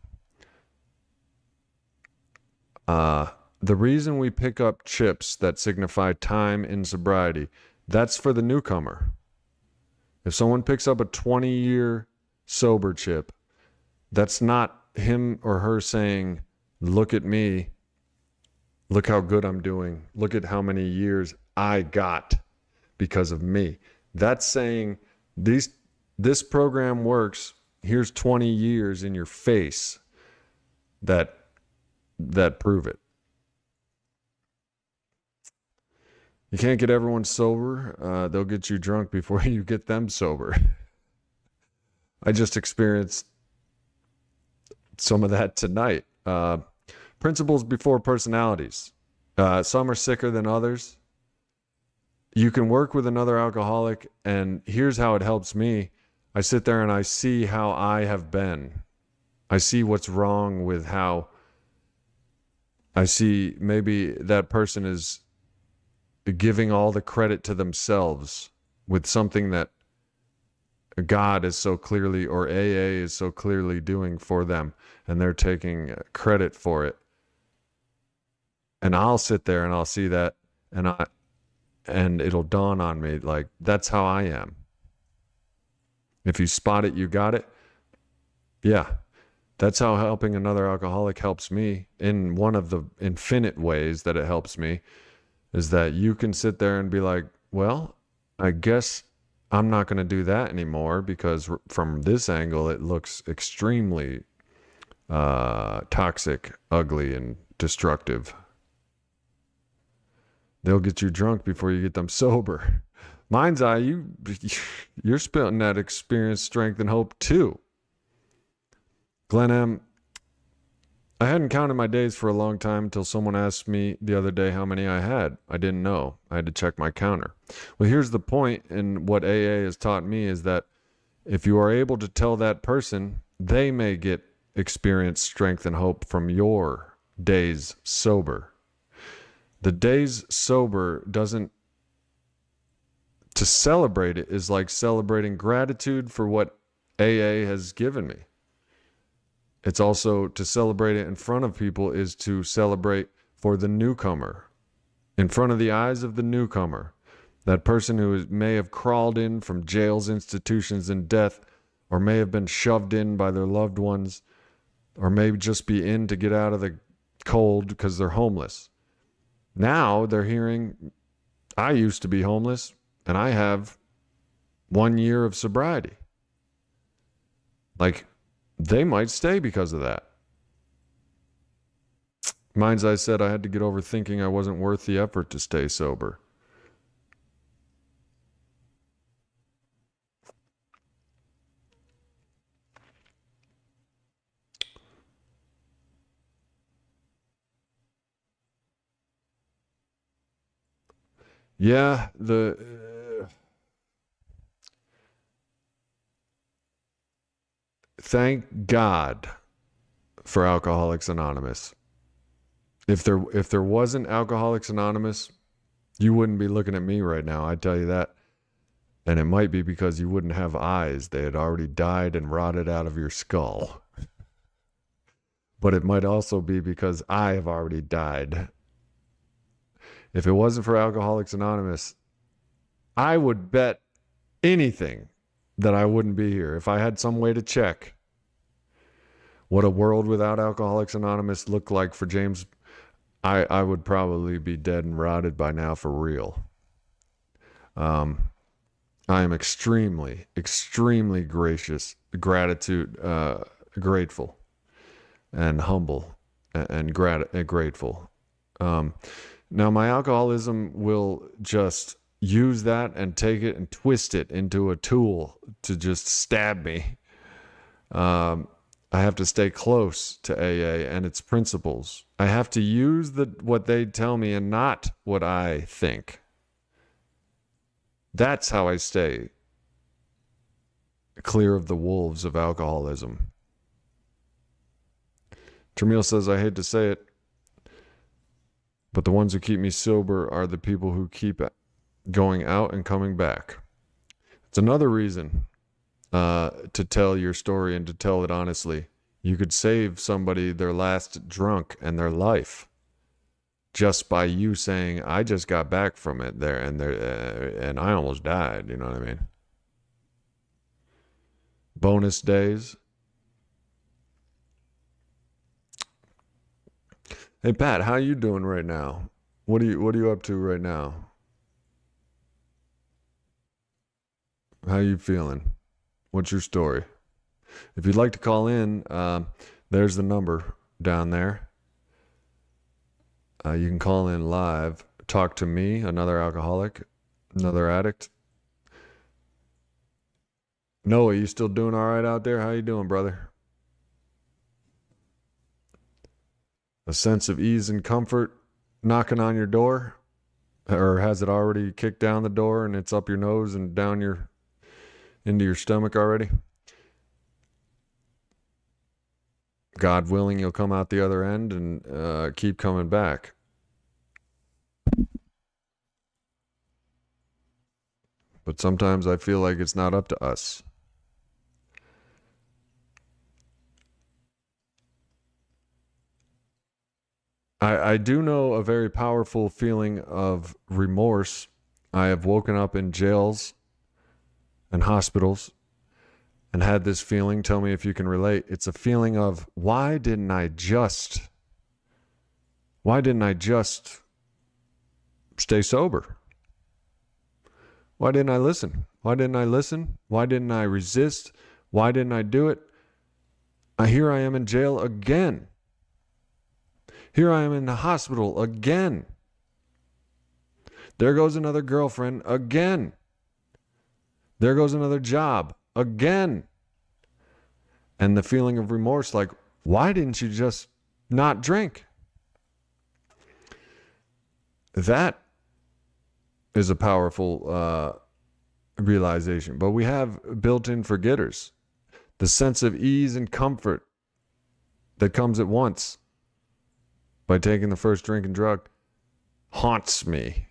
The reason we pick up chips that signify time in sobriety, that's for the newcomer. If someone picks up a 20-year sober chip, that's not him or her saying, look at me, look how good I'm doing, look at how many years I got because of me. That's saying this program works. Here's 20 years in your face that prove it. You can't get everyone sober. They'll get you drunk before you get them sober. I just experienced some of that tonight. Principles before personalities. Some are sicker than others. You can work with another alcoholic, and here's how it helps me. I sit there and I see how I have been. I see what's wrong with how I see maybe that person is giving all the credit to themselves with something that God is so clearly, or AA is so clearly doing for them, and they're taking credit for it. And I'll sit there and I'll see that, and it'll dawn on me, like, that's how I am. If you spot it, you got it. Yeah. That's how helping another alcoholic helps me. In one of the infinite ways that it helps me is that you can sit there and be like, well, I guess I'm not going to do that anymore because from this angle, it looks extremely toxic, ugly, and destructive. They'll get you drunk before you get them sober. Mind's eye, you're spitting that experience, strength, and hope too. Glenn M., I hadn't counted my days for a long time until someone asked me the other day how many I had. I didn't know. I had to check my counter. Well, here's the point in what AA has taught me is that if you are able to tell that person, they may get experience, strength, and hope from your days sober. The days sober doesn't, to celebrate it is like celebrating gratitude for what AA has given me. It's also to celebrate it in front of people is to celebrate for the newcomer, in front of the eyes of the newcomer, that person who may have crawled in from jails, institutions, and death, or may have been shoved in by their loved ones, or may just be in to get out of the cold because they're homeless. Now they're hearing, I used to be homeless, and I have 1 year of sobriety. Like, they might stay because of that. Mind's eye said I had to get over thinking I wasn't worth the effort to stay sober. Yeah, thank God for Alcoholics Anonymous. If there wasn't Alcoholics Anonymous, you wouldn't be looking at me right now, I tell you that. And it might be because you wouldn't have eyes. They had already died and rotted out of your skull. But it might also be because I have already died. If it wasn't for Alcoholics Anonymous, I would bet anything that I wouldn't be here. If I had some way to check what a world without Alcoholics Anonymous looked like for James, I would probably be dead and rotted by now for real. I am extremely, extremely grateful and humble and grateful. Now, my alcoholism will just use that and take it and twist it into a tool to just stab me. I have to stay close to AA and its principles. I have to use what they tell me and not what I think. That's how I stay clear of the wolves of alcoholism. Tramiel says, I hate to say it, but the ones who keep me sober are the people who keep going out and coming back. It's another reason to tell your story and to tell it honestly. You could save somebody their last drunk and their life just by you saying, I just got back from it there and I almost died. You know what I mean? Bonus days. Hey Pat, how you doing right now? What are you up to right now? How you feeling? What's your story? If you'd like to call in, there's the number down there. You can call in live. Talk to me, another alcoholic, another addict. Noah, you still doing all right out there? How you doing, brother? A sense of ease and comfort knocking on your door? Or has it already kicked down the door and it's up your nose and down into your stomach already? God willing, you'll come out the other end and keep coming back. But sometimes I feel like it's not up to us. I do know a very powerful feeling of remorse. I have woken up in jails and hospitals and had this feeling. Tell me if you can relate. It's a feeling of, why didn't I just stay sober? Why didn't I listen? Why didn't I listen? Why didn't I resist? Why didn't I do it? Here I am in jail again. Here I am in the hospital again. There goes another girlfriend again. There goes another job again. And the feeling of remorse, like, why didn't you just not drink? That is a powerful realization. But we have built-in forgetters. The sense of ease and comfort that comes at once by taking the first drink and drug haunts me.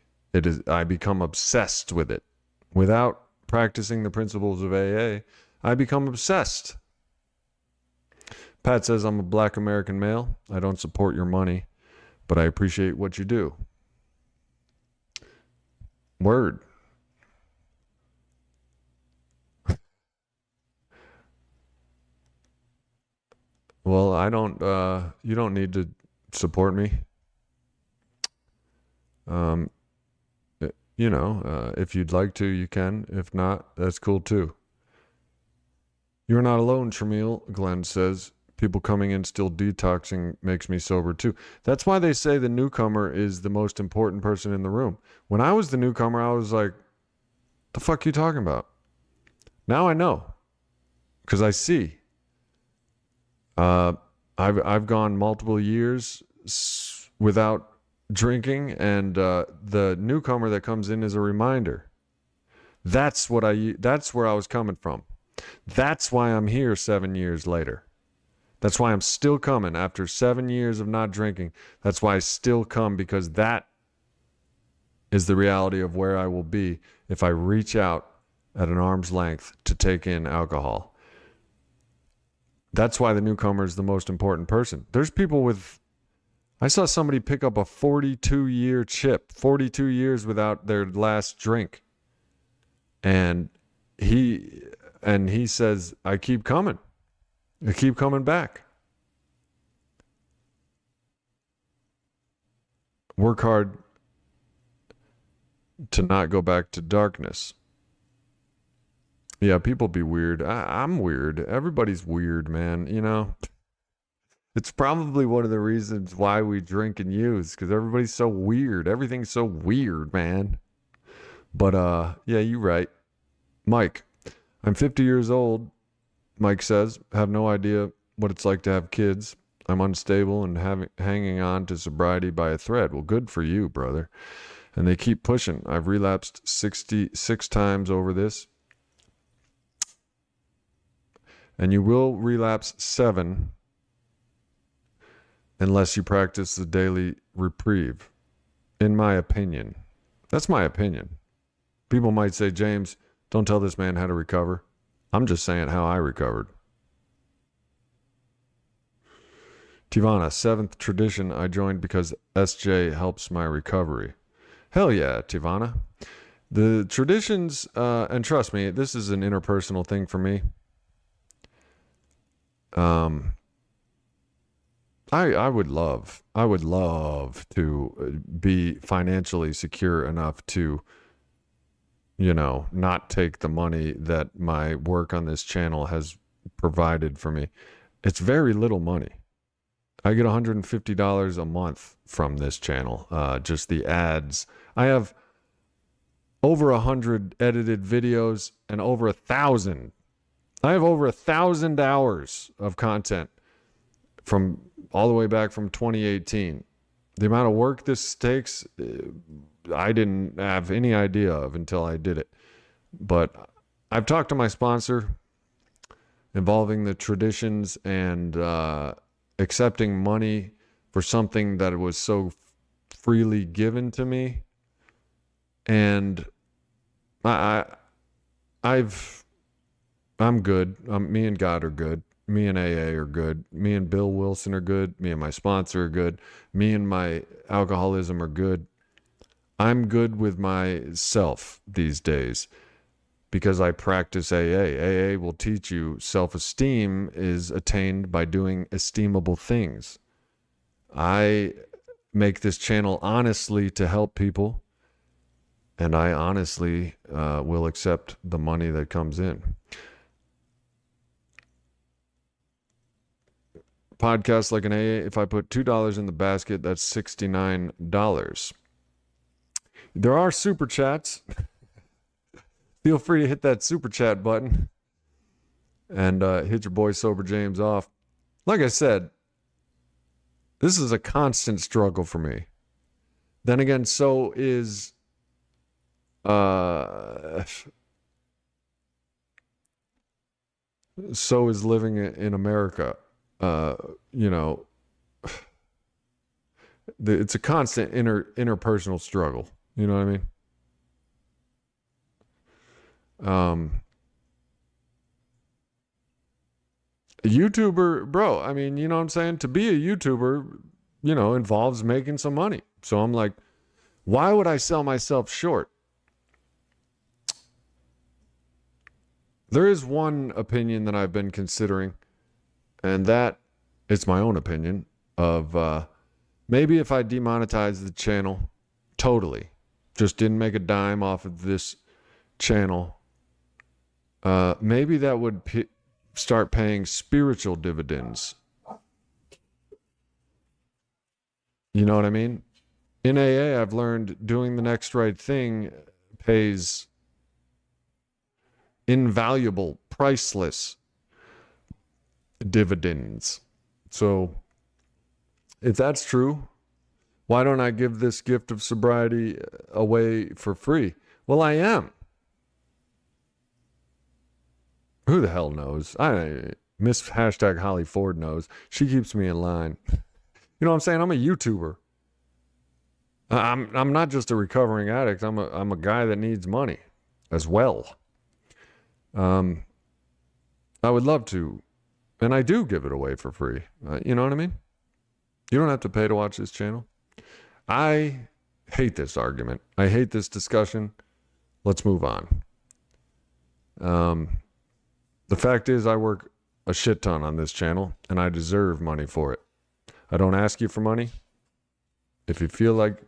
I become obsessed with it. Without practicing the principles of AA, I become obsessed. Pat says, I'm a black American male. I don't support your money, but I appreciate what you do. Word. Well, you don't need to support me. If you'd like to, you can. If not, that's cool too. You're not alone, Tramiel, Glenn says. People coming in still detoxing makes me sober too. That's why they say the newcomer is the most important person in the room. When I was the newcomer, I was like, the fuck you talking about? Now I know. Because I see. I've gone multiple years without drinking, and the newcomer that comes in is a reminder. That's where I was coming from. That's why I'm here 7 years later. That's why I'm still coming after 7 years of not drinking. That's why I still come, because that is the reality of where I will be if I reach out at an arm's length to take in alcohol. That's why the newcomer is the most important person. There's people I saw somebody pick up a 42-year chip, 42 years without their last drink. And he says, I keep coming. I keep coming back. Work hard to not go back to darkness. Yeah, people be weird. I'm weird. Everybody's weird, man. It's probably one of the reasons why we drink and use, because everybody's so weird. Everything's so weird, man. But yeah, you're right. Mike, I'm 50 years old. Mike says, have no idea what it's like to have kids. I'm unstable and hanging on to sobriety by a thread. Well, good for you, brother. And they keep pushing. I've relapsed 66 times over this. And you will relapse 7 unless you practice the daily reprieve, in my opinion. That's my opinion. People might say, James, don't tell this man how to recover. I'm just saying how I recovered. Tivana, seventh tradition I joined because SJ helps my recovery. Hell yeah, Tivana. The traditions, and trust me, this is an interpersonal thing for me. I would love to be financially secure enough to, not take the money that my work on this channel has provided for me. It's very little money. I get $150 a month from this channel, just the ads. I have over 100 edited videos and over 1,000. I have over 1,000 hours of content from all the way back from 2018. The amount of work this takes, I didn't have any idea of until I did it. But I've talked to my sponsor involving the traditions and accepting money for something that was so freely given to me. And I'm good. Me and God are good. Me and AA are good. Me and Bill Wilson are good. Me and my sponsor are good. Me and my alcoholism are good. I'm good with myself these days because I practice AA. AA will teach you self-esteem is attained by doing esteemable things. I make this channel honestly to help people, and I honestly will accept the money that comes in. Podcast like an AA, if I put $2 in the basket, that's $69. There are super chats. Feel free to hit that super chat button and hit your boy Sober James off. Like I said, this is a constant struggle for me. Then again, so is living in America. It's a constant interpersonal struggle. You know what I mean? A YouTuber, bro, I mean, you know what I'm saying? To be a YouTuber, involves making some money. So I'm like, why would I sell myself short? There is one opinion that I've been considering, and that it's my own opinion of maybe if I demonetize the channel totally, just didn't make a dime off of this channel, maybe that would start paying spiritual dividends. You know what I mean? In AA, I've learned doing the next right thing pays invaluable, priceless dividends. So if that's true, why don't I give this gift of sobriety away for free? Well, I am. Who the hell knows? Miss hashtag Holly Ford knows. She keeps me in line. You know what I'm saying? I'm a YouTuber. I'm not just a recovering addict. I'm a guy that needs money as well. I would love to, and I do give it away for free. You know what I mean? You don't have to pay to watch this channel. I hate this argument. I hate this discussion. Let's move on. The fact is, I work a shit ton on this channel, and I deserve money for it. I don't ask you for money. If you feel like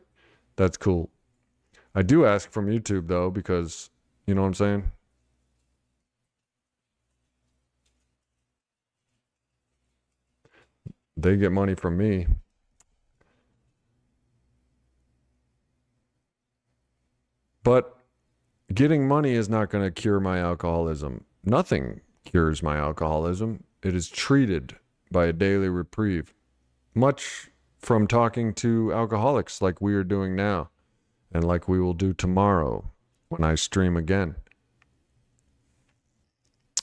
that's cool. I do ask from YouTube, though, because, you know what I'm saying? They get money from me. But getting money is not going to cure my alcoholism. Nothing cures my alcoholism. It is treated by a daily reprieve. Much from talking to alcoholics like we are doing now and like we will do tomorrow when I stream again.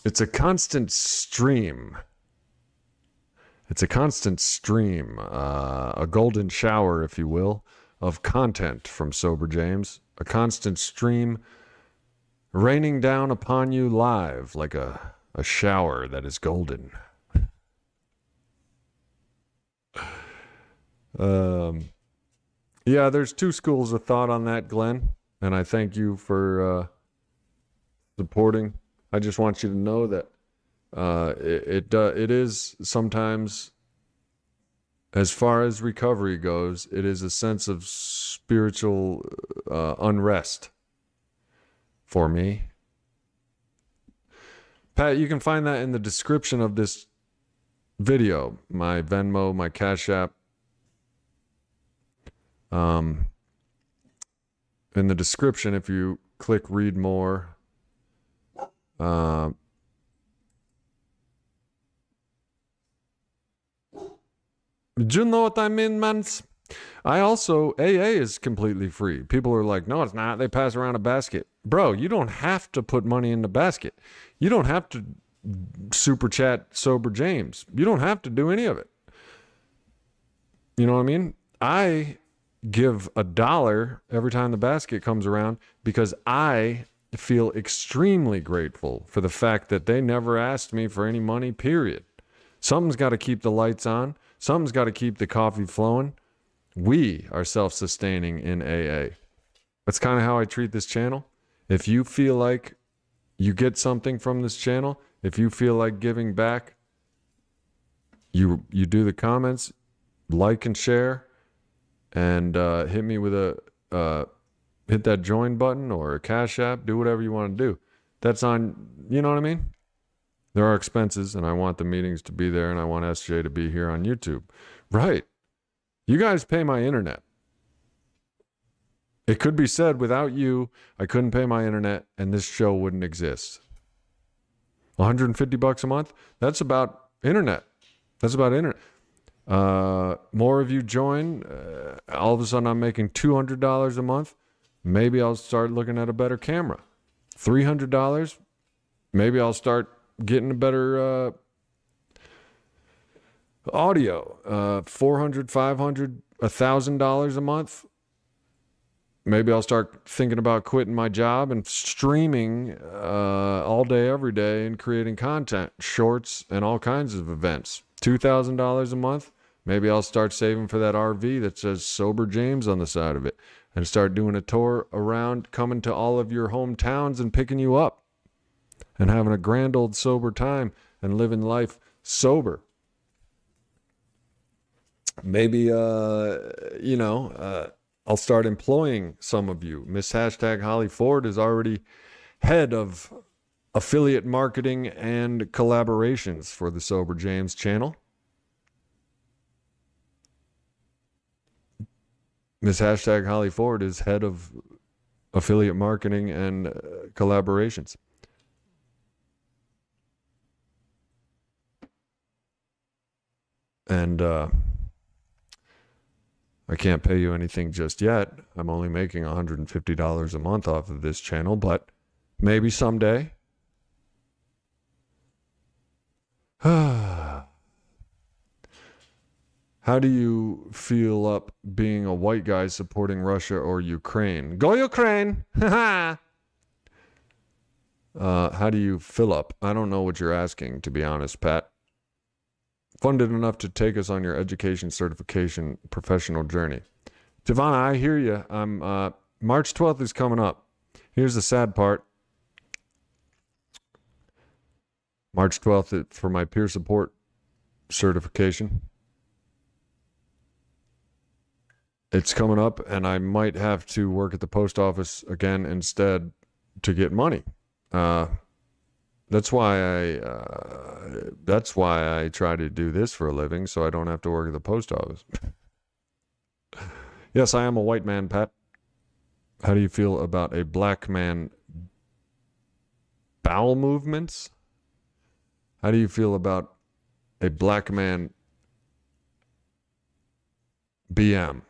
It's a constant stream. It's a constant stream, a golden shower, if you will, of content from Sober James. A constant stream raining down upon you live like a shower that is golden. Yeah, there's two schools of thought on that, Glenn, and I thank you for supporting. I just want you to know that it is sometimes, as far as recovery goes, it is a sense of spiritual unrest for me. Pat, you can find that in the description of this video, my Venmo, my Cash App. In the description, if you click read more, do you know what I mean, man? I also, AA is completely free. People are like, no, it's not. They pass around a basket. Bro, you don't have to put money in the basket. You don't have to super chat Sober James. You don't have to do any of it. You know what I mean? I give $1 every time the basket comes around because I feel extremely grateful for the fact that they never asked me for any money, period. Something's got to keep the lights on. Something's got to keep the coffee flowing. We are self-sustaining in AA. That's kind of how I treat this channel. If you feel like you get something from this channel, if you feel like giving back, you do the comments, like and share, and hit me with a hit that join button or a Cash App. Do whatever you want to do. That's on, you know what I mean? There are expenses, and I want the meetings to be there, and I want SJ to be here on YouTube. Right. You guys pay my internet. It could be said, without you, I couldn't pay my internet, and this show wouldn't exist. $150 a month? That's about internet. That's about internet. More of you join. All of a sudden, I'm making $200 a month. Maybe I'll start looking at a better camera. $300. Maybe I'll start getting a better audio. $400, $500, $1,000 a month. Maybe I'll start thinking about quitting my job and streaming all day, every day, and creating content, shorts, and all kinds of events. $2,000 a month. Maybe I'll start saving for that RV that says Sober James on the side of it and start doing a tour around, coming to all of your hometowns and picking you up and having a grand old sober time and living life sober. Maybe, I'll start employing some of you. Miss Holly Ford is already head of affiliate marketing and collaborations for the Sober James channel. Miss Holly Ford is head of affiliate marketing and collaborations. And I can't pay you anything just yet. I'm only making $150 a month off of this channel, but maybe someday. How do you feel up being a white guy supporting Russia or Ukraine? Go Ukraine! How do you fill up? I don't know what you're asking, to be honest, Pat. Funded enough to take us on your education certification professional journey. Tivana, I hear you. March 12th is coming up. Here's the sad part. March 12th for my peer support certification. It's coming up, and I might have to work at the post office again instead to get money. That's why I try to do this for a living, so I don't have to work at the post office. Yes, I am a white man, Pat. How do you feel about a black man bowel movements? How do you feel about a black man BM?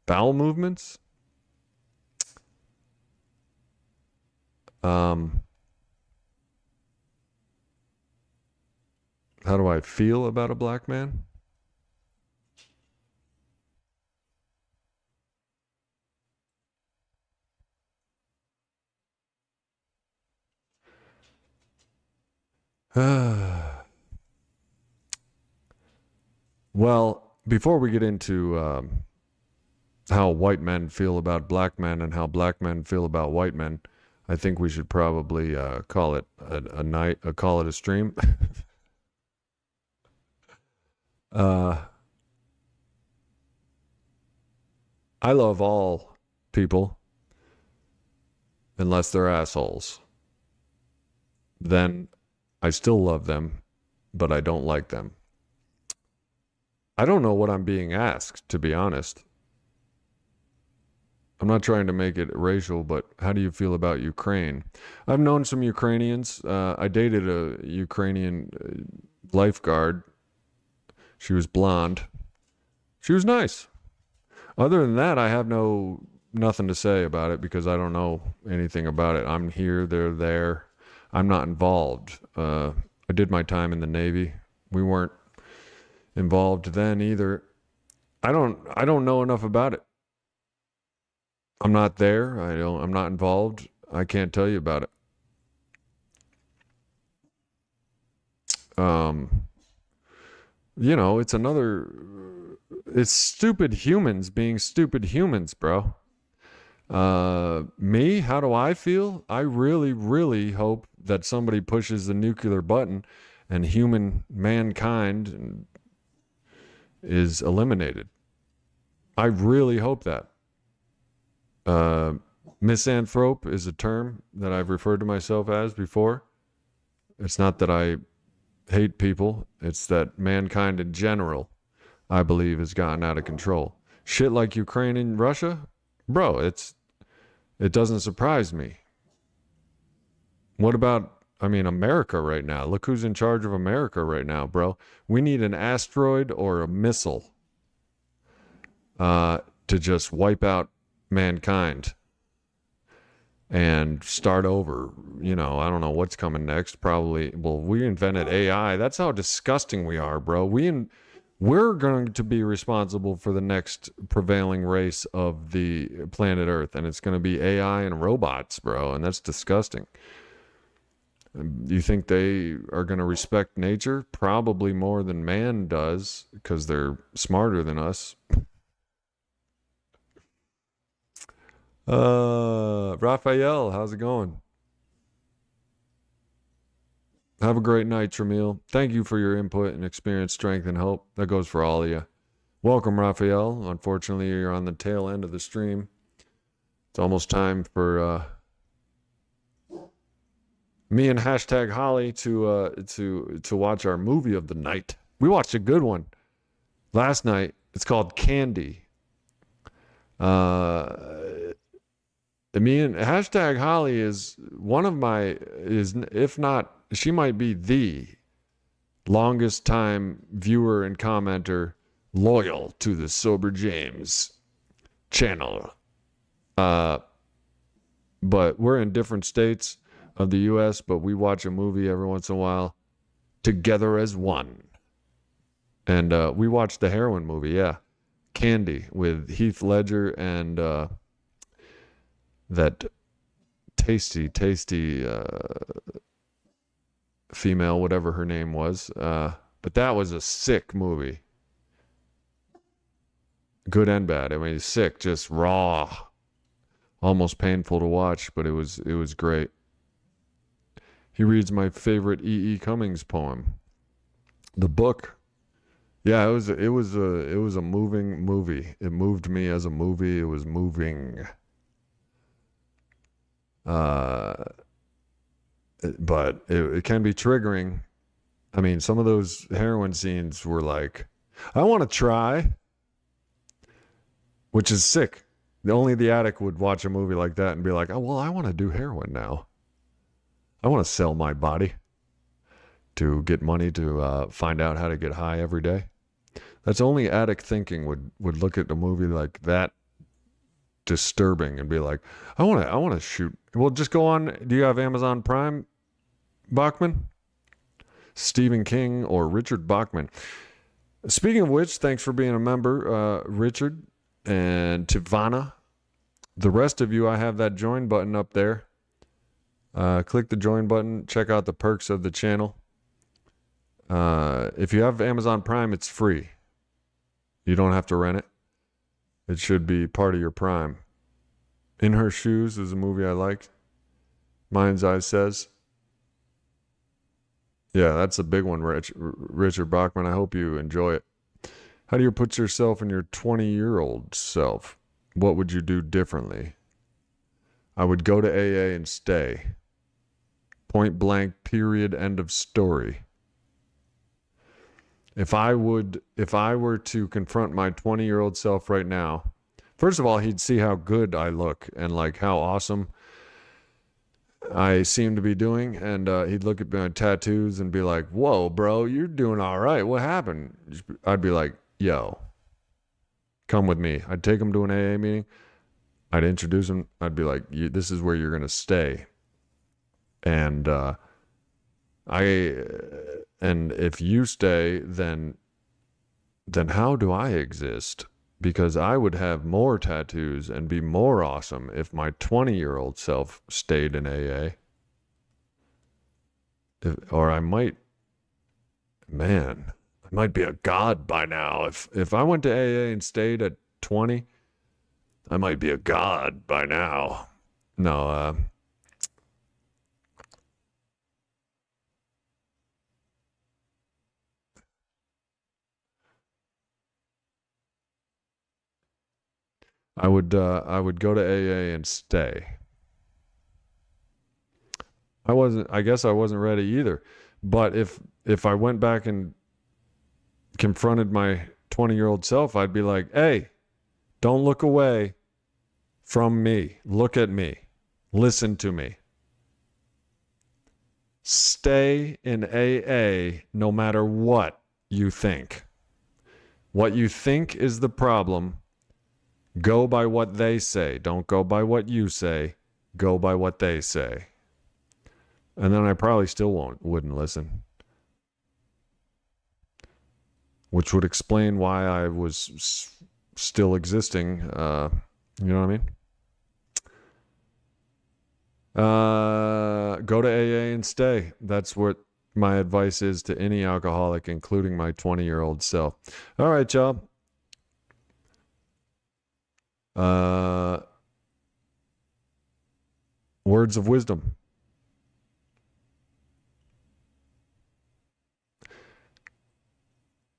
Bowel movements? How do I feel about a black man? Well, before we get into how white men feel about black men and how black men feel about white men, I think we should probably call it a night, call it a stream. I love all people unless they're assholes. Then I still love them, but I don't like them. I don't know what I'm being asked, to be honest. I'm not trying to make it racial, but how do you feel about Ukraine? I've known some Ukrainians. I dated a Ukrainian lifeguard. She was blonde. She was nice. Other than that, I have nothing to say about it because I don't know anything about it. I'm here, they're there. I'm not involved. I did my time in the Navy. We weren't involved then either. I don't know enough about it. I'm not there. I'm not involved. I can't tell you about it. It's stupid humans being stupid humans, bro. Me, how do I feel? I really, really hope that somebody pushes the nuclear button and mankind is eliminated. I really hope that. Misanthrope is a term that I've referred to myself as before. It's not that I hate people. It's that mankind in general, I believe, has gotten out of control. Shit like Ukraine and Russia, bro, it doesn't surprise me. What about, America right now? Look who's in charge of America right now, bro. We need an asteroid or a missile to just wipe out mankind and start over. I don't know what's coming next. Probably, we invented AI. That's how disgusting we are, bro. We're going to be responsible for the next prevailing race of the planet Earth, and it's going to be AI and robots, bro, and that's disgusting. You think they are going to respect nature? Probably more than man does, because they're smarter than us. Raphael, how's it going? Have a great night, Tramiel. Thank you for your input and experience, strength, and hope. That goes for all of you. Welcome, Raphael. Unfortunately, you're on the tail end of the stream. It's almost time for me and hashtag Holly to watch our movie of the night. We watched a good one last night. It's called Candy. Me and hashtag Holly is one of if not, she might be the longest time viewer and commenter loyal to the Sober James channel. But we're in different states of the U.S., but we watch a movie every once in a while together as one. And we watched the heroin movie, yeah. Candy with Heath Ledger and that tasty female, whatever her name was. But that was a sick movie. Good and bad. Sick, just raw. Almost painful to watch, but it was great. He reads my favorite E.E. Cummings poem. The book. Yeah, it was a moving movie. It moved me as a movie. It was moving. But it can be triggering. Some of those heroin scenes were like, I want to try, which is sick. Only the addict would watch a movie like that and be like, oh, well, I want to do heroin now. I want to sell my body to get money to find out how to get high every day. That's only addict thinking would look at a movie like that disturbing and be like, I want to shoot. Well, just go on. Do you have Amazon Prime, Bachman? Stephen King or Richard Bachman. Speaking of which, thanks for being a member, Richard and Tivana. The rest of you, I have that join button up there. Click the join button. Check out the perks of the channel. If you have Amazon Prime, it's free. You don't have to rent it. It should be part of your prime. In Her Shoes is a movie I liked. Mind's Eye says. Yeah, that's a big one, Richard Bachman. I hope you enjoy it. How do you put yourself in your 20-year-old self? What would you do differently? I would go to AA and stay. Point blank, period, end of story. If I were to confront my 20-year-old self right now, first of all, he'd see how good I look and like how awesome I seem to be doing. And he'd look at my tattoos and be like, whoa, bro, you're doing all right. What happened? I'd be like, yo, come with me. I'd take him to an AA meeting. I'd introduce him. I'd be like, this is where you're going to stay. And and if you stay, then how do I exist? Because I would have more tattoos and be more awesome if my 20-year-old self stayed in AA. Or I might be a god by now. If I went to AA and stayed at 20, I might be a god by now. No, I would go to AA and stay. I guess I wasn't ready either. But if I went back and confronted my 20-year-old self, I'd be like, hey, don't look away from me. Look at me. Listen to me. Stay in AA no matter what you think. What you think is the problem. Go by what they say. Don't go by what you say. Go by what they say. And then I probably still wouldn't listen. Which would explain why I was still existing. You know what I mean? Go to AA and stay. That's what my advice is to any alcoholic, including my 20-year-old self. All right, y'all. Words of wisdom.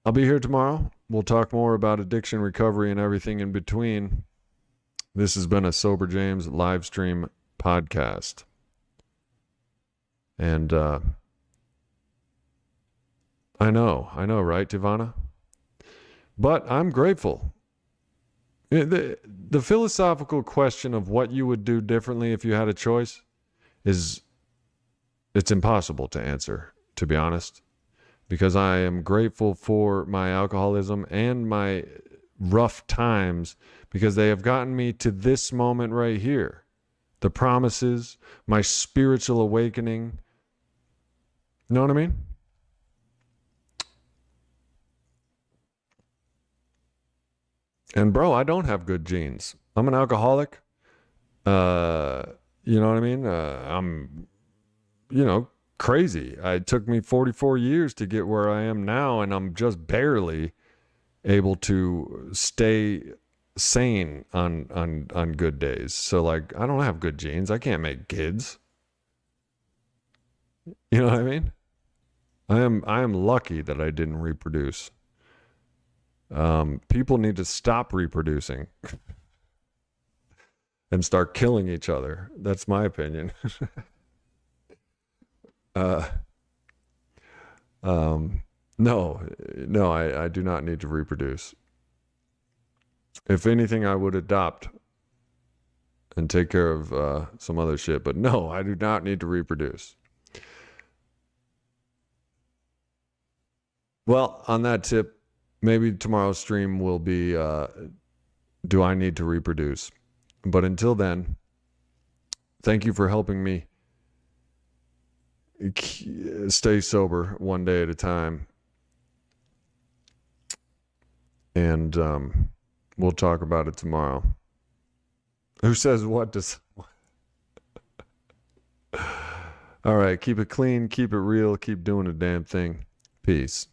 I'll be here tomorrow. We'll talk more about addiction recovery and everything in between. This has been a Sober James live stream podcast. And I know, right, Tivana? But I'm grateful. The philosophical question of what you would do differently if you had a choice it's impossible to answer, to be honest, because I am grateful for my alcoholism and my rough times because they have gotten me to this moment right here. The promises, my spiritual awakening. You know what I mean? And bro, I don't have good genes. I'm an alcoholic. You know what I mean? I'm, crazy. It took me 44 years to get where I am now, and I'm just barely able to stay sane on good days. So like, I don't have good genes. I can't make kids. You know what I mean? I am lucky that I didn't reproduce. People need to stop reproducing and start killing each other. That's my opinion. No, I do not need to reproduce. If anything, I would adopt and take care of some other shit. But no, I do not need to reproduce. Well, on that tip, maybe tomorrow's stream will be, do I need to reproduce? But until then, thank you for helping me stay sober one day at a time. And we'll talk about it tomorrow. Who says what does... All right, keep it clean, keep it real, keep doing a damn thing. Peace.